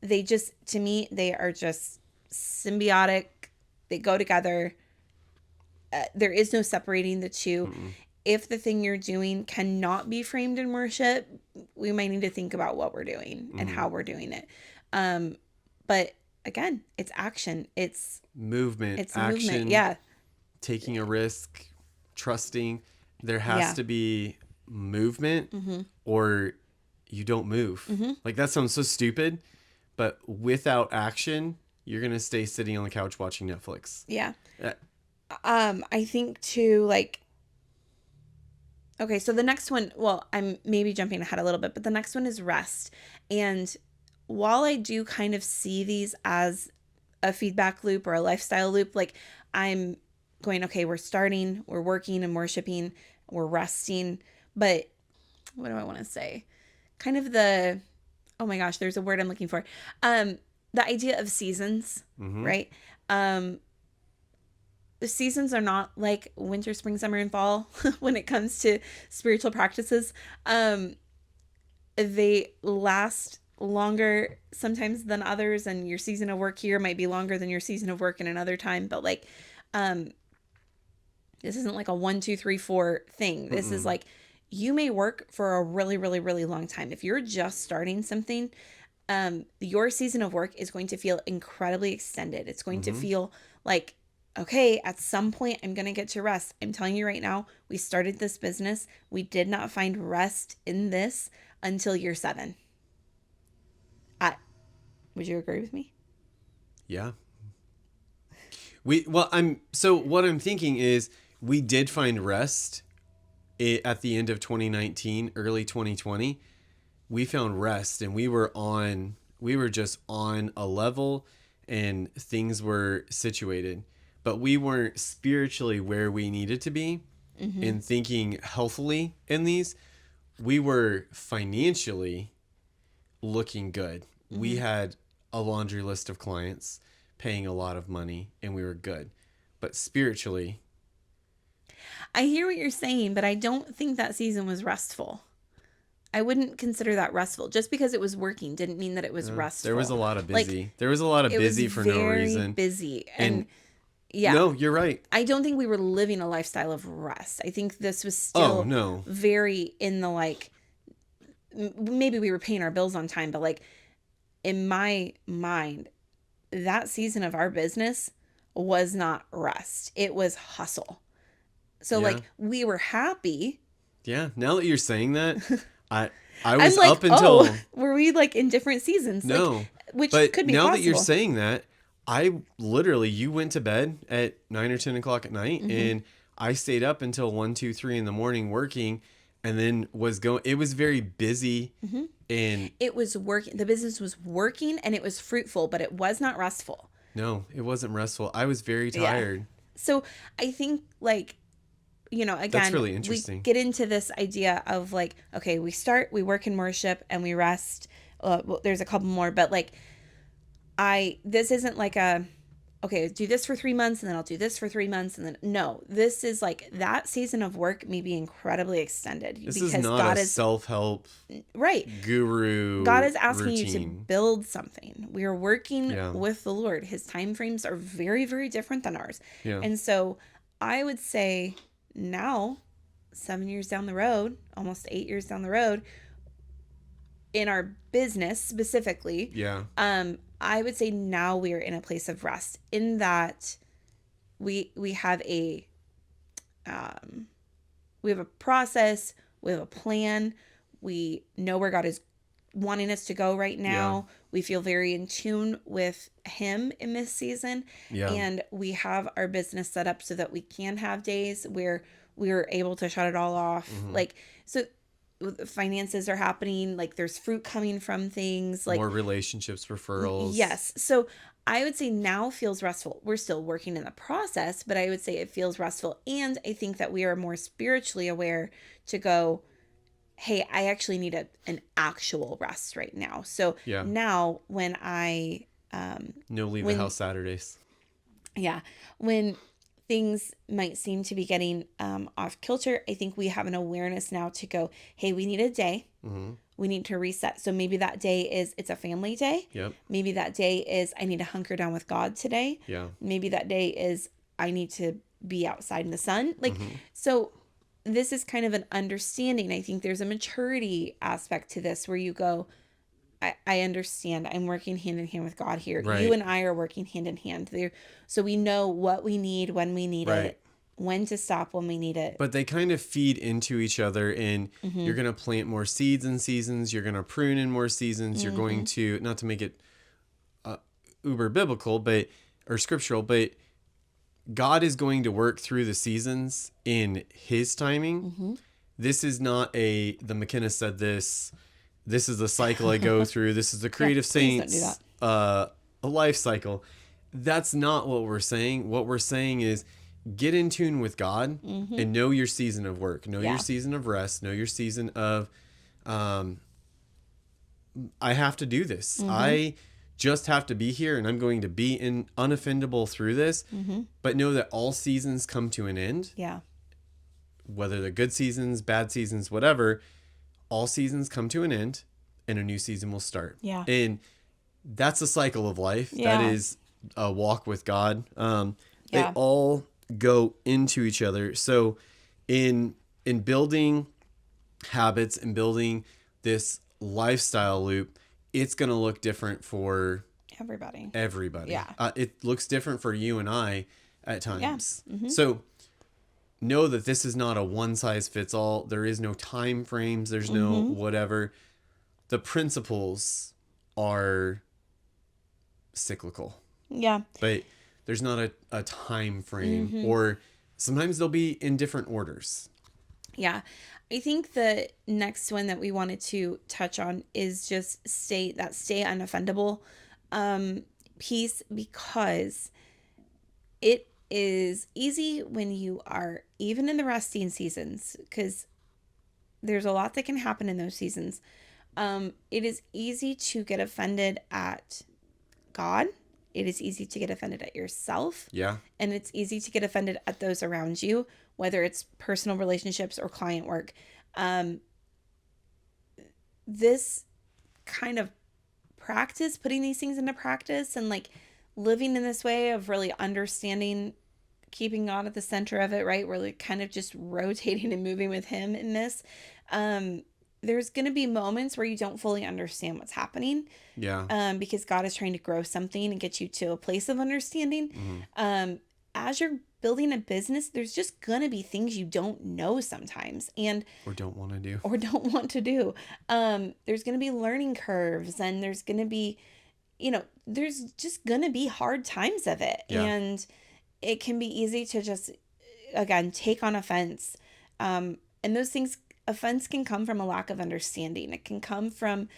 to me, they are just symbiotic. They go together. There is no separating the two. Mm-mm. If the thing you're doing cannot be framed in worship, we might need to think about what we're doing and how we're doing it. But again, it's action. It's movement. It's action. movement. Yeah. Taking a risk. trusting. There has Yeah. to be movement or you don't move. Like that sounds so stupid, but without action, you're going to stay sitting on the couch watching Netflix. Yeah. Uh, I think too, like, okay, so the next one, well, I'm maybe jumping ahead a little bit, but the next one is rest. And while I do kind of see these as a feedback loop or a lifestyle loop, like I'm going, okay, we're starting, we're working and worshiping, we're resting. But what do I want to say? Kind of the, oh my gosh, there's a word I'm looking for. The idea of seasons, right? The seasons are not like winter, spring, summer, and fall when it comes to spiritual practices. They last longer sometimes than others, and your season of work here might be longer than your season of work in another time. But like, this isn't like a 1, 2, 3, 4 thing. This is like, you may work for a really, really, really long time. If you're just starting something, your season of work is going to feel incredibly extended. It's going to feel like, okay, at some point I'm going to get to rest. I'm telling you right now, we started this business. We did not find rest in this until year 7. Would you agree with me? Yeah. So what I'm thinking is we did find rest at the end of 2019, early 2020. We found rest and we were just on a level and things were situated, but we weren't spiritually where we needed to be and thinking healthily in these. We were financially looking good. We had a laundry list of clients paying a lot of money and we were good. But spiritually, I hear what you're saying, but I don't think that season was restful. I wouldn't consider that restful. Just because it was working didn't mean that it was restful. there was a lot of busy. Like, There was a lot of it busy was for no very reason. busy. And And yeah. No, you're right. I don't think we were living a lifestyle of rest. I think this was still no. very in the like, maybe we were paying our bills on time, but like in my mind, that season of our business was not rest. It was hustle. So Yeah. like we were happy. Yeah. Now that you're saying that, I I'm was like, up until were we like in different seasons? no. Like, which But could be now possible. that you're saying that, you went to bed at 9 or 10 o'clock at night and I stayed up until 1, 2, 3 in the morning working and then it was very busy and It was working. The business was working and it was fruitful, but it was not restful. no, it wasn't restful. I was very tired. So I think like, again, That's really interesting. we get into this idea of like, okay, we start, we work in worship and we rest. Well, there's a couple more, but like this isn't like okay, do this for 3 months and then I'll do this for 3 months. And then no, this is like that season of work may be incredibly extended. This because is not God a self-help right. guru. God is asking you to routine. build something. We are working Yeah. with the Lord. His time frames are very, very different than ours. Yeah. And so I would say now, 7 years down the road, almost 8 years down the road, in our business specifically, Yeah. I would say now we are in a place of rest in that we have a process, we have a plan, we know where God is wanting us to go right now. Yeah. We feel very in tune with him in this season. Yeah. And we have our business set up so that we can have days where we're able to shut it all off. Like, so finances are happening, like there's fruit coming from things, like more relationships, referrals. yes. So I would say now feels restful. We're still working in the process, but I would say it feels restful. And I think that we are more spiritually aware to go, hey, I actually need an actual rest right now. So Yeah. now when I No leave the house Saturdays. when things might seem to be getting off kilter, I think we have an awareness now to go, hey, we need a day. We need to reset. So maybe that day is, it's a family day. Yep. Maybe that day is, I need to hunker down with God today. Yeah. Maybe that day is, I need to be outside in the sun. Like, so this is kind of an understanding. I think there's a maturity aspect to this where you go, I understand. I'm working hand in hand with God here. Right. You and I are working hand in hand there. So we know what we need when we need Right. it. when to stop when we need it. But they kind of feed into each other, and you're going to plant more seeds in seasons. You're going to prune in more seasons. You're going to, not to make it uber biblical, or scriptural, but God is going to work through the seasons in his timing. This is not the McKenna said this. This is the cycle I go through. This is the Creative Saints a life cycle. That's not what we're saying. What we're saying is get in tune with God and know your season of work. Know your season of rest. Know your season of, I have to do this. I just have to be here, and I'm going to be unoffendable through this. But know that all seasons come to an end. Yeah. Whether they're good seasons, bad seasons, whatever, all seasons come to an end, and a new season will start. Yeah. And that's a cycle of life. Yeah. That is a walk with God. They all go into each other. So in building habits and building this lifestyle loop, it's going to look different for everybody. Yeah. It looks different for you and I at times. Yeah. So know that this is not a one size fits all. There is no time frames. There's no whatever. The principles are cyclical. Yeah. But there's not a time frame, or sometimes they'll be in different orders. Yeah. I think the next one that we wanted to touch on is just stay unoffendable piece, because it is easy when you are even in the resting seasons, because there's a lot that can happen in those seasons. It is easy to get offended at God. It is easy to get offended at yourself. Yeah. And it's easy to get offended at those around you, whether it's personal relationships or client work. This kind of practice, putting these things into practice and like living in this way of really understanding, keeping God at the center of it, right? We're like kind of just rotating and moving with him in this. There's going to be moments where you don't fully understand what's happening. Yeah. Because God is trying to grow something and get you to a place of understanding. As you're building a business, there's just going to be things you don't know sometimes, and or don't want to do. There's going to be learning curves, and there's going to be, there's just going to be hard times of it. Yeah. And it can be easy to just, again, take on offense. And those things, offense can come from a lack of understanding. It can come from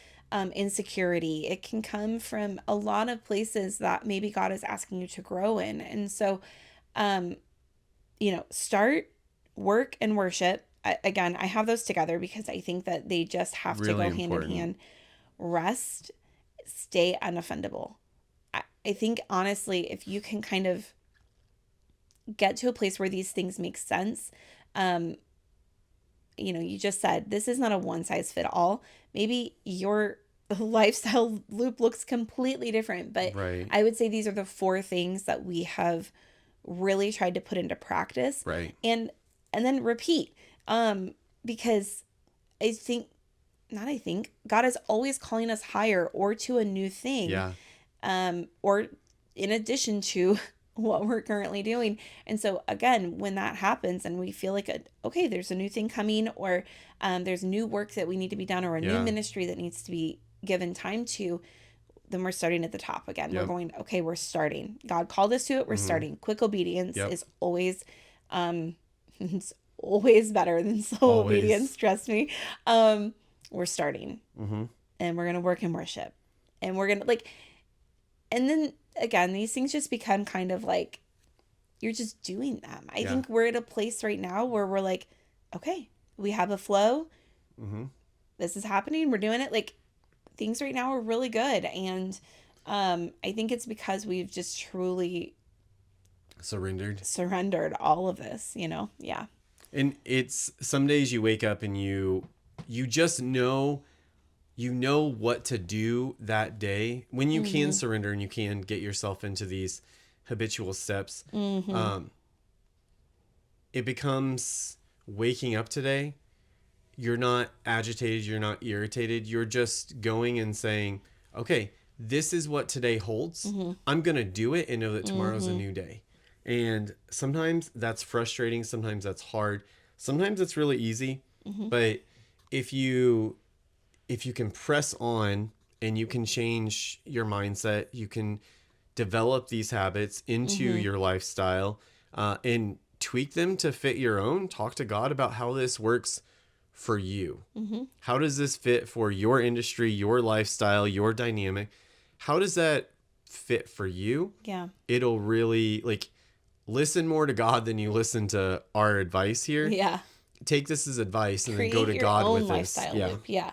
insecurity. It can come from a lot of places that maybe God is asking you to grow in. And so, start, work, and worship. Again, I have those together because I think that they just have to go hand in hand. Rest, stay unoffendable. I think, honestly, if you can kind of get to a place where these things make sense, you just said, this is not a one size fit all. Maybe your lifestyle loop looks completely different, but right. I would say these are the 4 things that we have really tried to put into practice, right? And then repeat, because God is always calling us higher or to a new thing, or in addition to what we're currently doing. And so again, when that happens and we feel like, okay, there's a new thing coming, or there's new work that we need to be done, or a new ministry that needs to be given time to, then we're starting at the top again. We're going, okay, we're starting. God called us to it. We're starting. Quick obedience is always, it's always better than slow obedience. Trust me. We're starting, and we're going to work in worship, and we're going to and then again, these things just become kind of like, you're just doing them. I think we're at a place right now where we're like, okay, we have a flow. This is happening. We're doing it. Like, things right now are really good. And I think it's because we've just truly surrendered all of this, Yeah. And it's some days you wake up and you just know, what to do that day when you can surrender and you can get yourself into these habitual steps. It becomes waking up today. You're not agitated. You're not irritated. You're just going and saying, okay, this is what today holds. I'm going to do it and know that tomorrow's a new day. And sometimes that's frustrating. Sometimes that's hard. Sometimes it's really easy. But if you can press on and you can change your mindset, you can develop these habits into your lifestyle and tweak them to fit your own. Talk to God about how this works for you. How does this fit for your industry, your lifestyle, your dynamic? How does that fit for you? Yeah. It'll really listen more to God than you listen to our advice here. Yeah. Take this as advice and Create then go to your God own with lifestyle this. Yeah. loop. Yeah.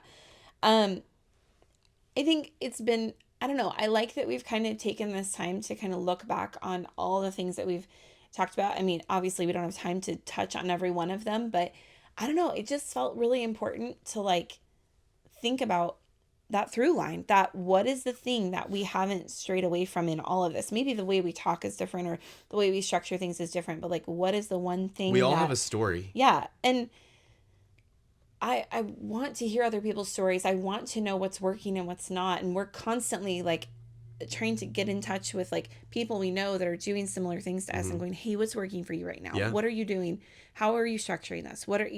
I think it's been, I don't know, I like that we've kind of taken this time to kind of look back on all the things that we've talked about. I mean, obviously we don't have time to touch on every one of them, but I don't know, it just felt really important to think about that through line, that what is the thing that we haven't strayed away from in all of this? Maybe the way we talk is different or the way we structure things is different, but what is the one thing We all have a story. Yeah. And I want to hear other people's stories. I want to know what's working and what's not. And we're constantly trying to get in touch with people we know that are doing similar things to us and going, hey, what's working for you right now? Yeah. What are you doing? How are you structuring this? What are,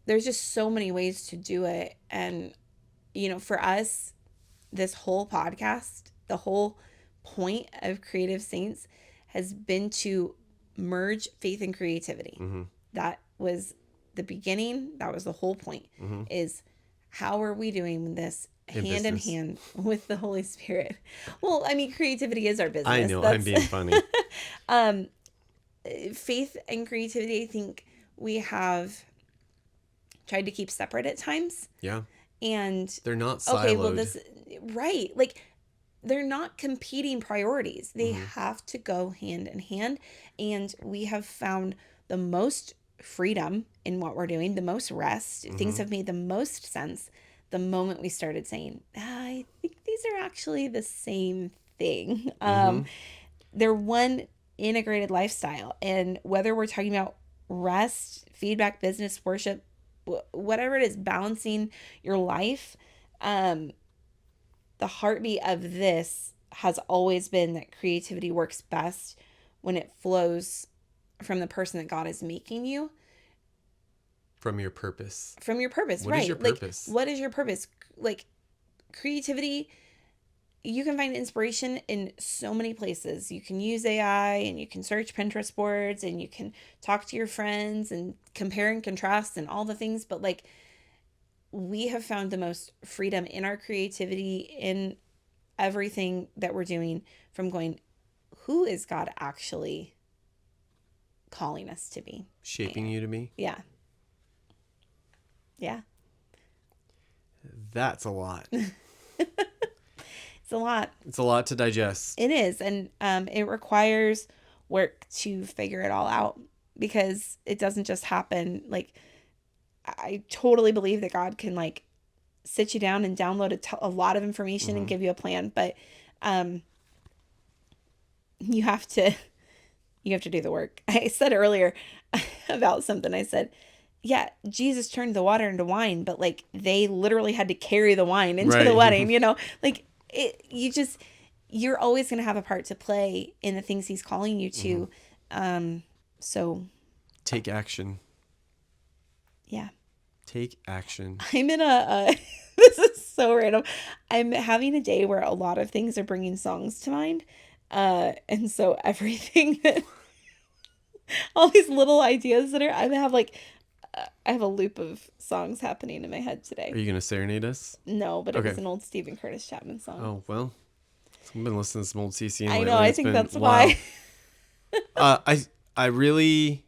there's just so many ways to do it. And, for us, this whole podcast, the whole point of Creative Saints has been to merge faith and creativity. That was the beginning. That was the whole point, is how are we doing this hand in hand with the Holy Spirit? Well, I mean, creativity is our business. I know, I'm being funny. Faith and creativity, I think we have tried to keep separate at times. Yeah. And they're not siloed. Okay, well, right. They're not competing priorities. They have to go hand in hand. And we have found the most freedom in what we're doing, the most rest. Things have made the most sense the moment we started saying, I think these are actually the same thing. They're one integrated lifestyle. And whether we're talking about rest, feedback, business, worship, whatever it is, balancing your life, the heartbeat of this has always been that creativity works best when it flows from the person that God is making you. From your purpose. From your purpose, What right. is your purpose? What is your purpose? Creativity, you can find inspiration in so many places. You can use AI and you can search Pinterest boards and you can talk to your friends and compare and contrast and all the things. But we have found the most freedom in our creativity, in everything that we're doing, from going, who is God actually calling us to be? Shaping you to be? Yeah. Yeah. That's a lot. It's a lot. It's a lot to digest. It is. And it requires work to figure it all out, because it doesn't just happen. I totally believe that God can sit you down and download a lot of information and give you a plan. But you have to do the work. I said earlier about something. I said, yeah, Jesus turned the water into wine, but they literally had to carry the wine into the wedding, you're always going to have a part to play in the things he's calling you to. So take action. Yeah. Take action. I'm in this is so random. I'm having a day where a lot of things are bringing songs to mind. And so everything that, all these little ideas that I have a loop of songs happening in my head today. Are you going to serenade us? No, but it was an old Stephen Curtis Chapman song. Oh, well, I've been listening to some old CCM I lately. know, I think that's why. I really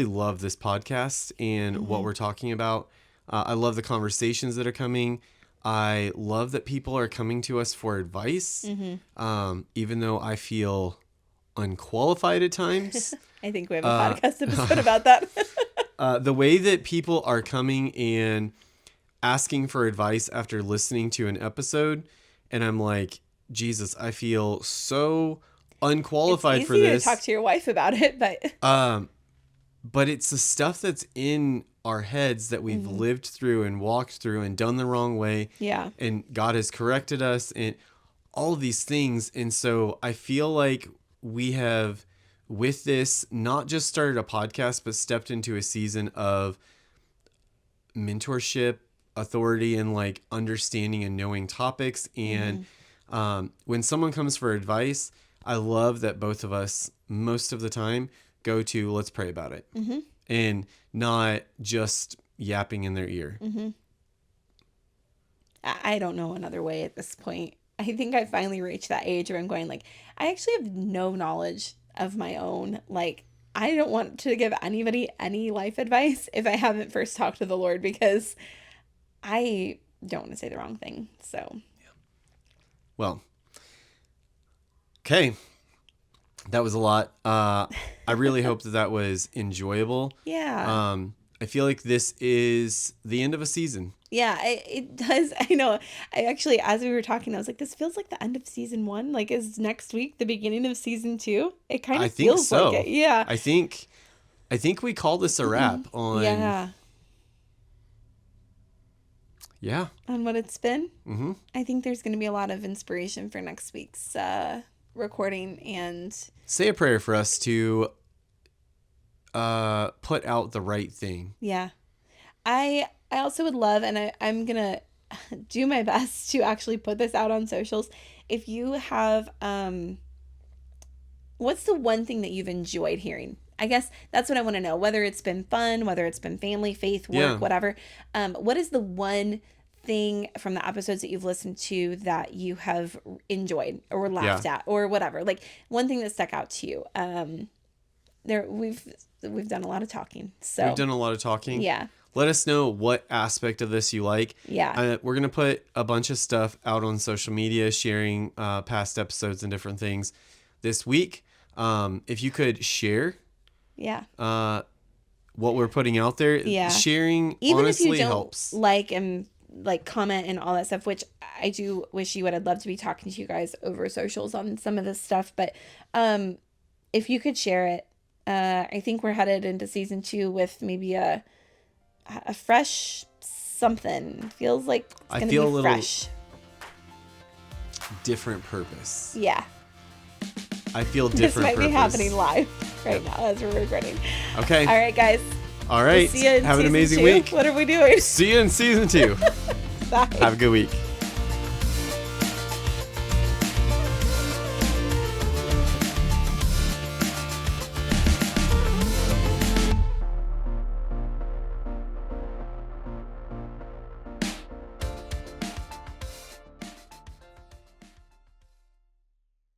love this podcast and what we're talking about. I love the conversations that are coming. I love that people are coming to us for advice, even though I feel unqualified at times. I think we have a podcast episode about that. The way that people are coming and asking for advice after listening to an episode, and I'm like, Jesus, I feel so unqualified for this. It's easy to talk to your wife about it, but it's the stuff that's in our heads that we've lived through and walked through and done the wrong way. Yeah. And God has corrected us, and all of these things. And so I feel like we have, with this, not just started a podcast, but stepped into a season of mentorship, authority, and like understanding and knowing topics. And when someone comes for advice, I love that both of us, most of the time, go to let's pray about it, and not just yapping in their ear. I don't know another way at this point. I think I finally reached that age where I'm going like, I actually have no knowledge of my own. Like, I don't want to give anybody any life advice if I haven't first talked to the Lord, because I don't want to say the wrong thing. So, well, okay. That was a lot. I really hope that was enjoyable. Yeah. I feel like this is the end of a season. Yeah, it does. I know. I actually, as we were talking, I was like, this feels like the end of season 1. Like, is next week the beginning of season 2? It kind of feels so. like it. Yeah. I think we call this a wrap on. Yeah. On what it's been. Mm-hmm. I think there's going to be a lot of inspiration for next week's recording, and say a prayer for us to put out the right thing. Yeah. I also would love, and I'm going to do my best to actually put this out on socials. If you have, what's the one thing that you've enjoyed hearing? I guess that's what I want to know, whether it's been fun, whether it's been family, faith, work, whatever. What is the one thing from the episodes that you've listened to that you have enjoyed or laughed at or whatever? Like, one thing that stuck out to you. We've done a lot of talking. So we've done a lot of talking. Yeah. Let us know what aspect of this you like. Yeah. We're going to put a bunch of stuff out on social media, sharing past episodes and different things this week. If you could share what we're putting out there. Sharing even honestly if you don't helps. Like comment and all that stuff, which I do wish you would. I'd love to be talking to you guys over socials on some of this stuff. But if you could share it, I think we're headed into season 2 with maybe a fresh something. Feels like it's going to be a little fresh. Different purpose. Yeah. I feel different. This might purpose. be happening live right now as we're recording. Okay. All right, guys. All right. We'll see you in Have an amazing 2. week. What are we doing? See you in season 2. Bye. Have a good week.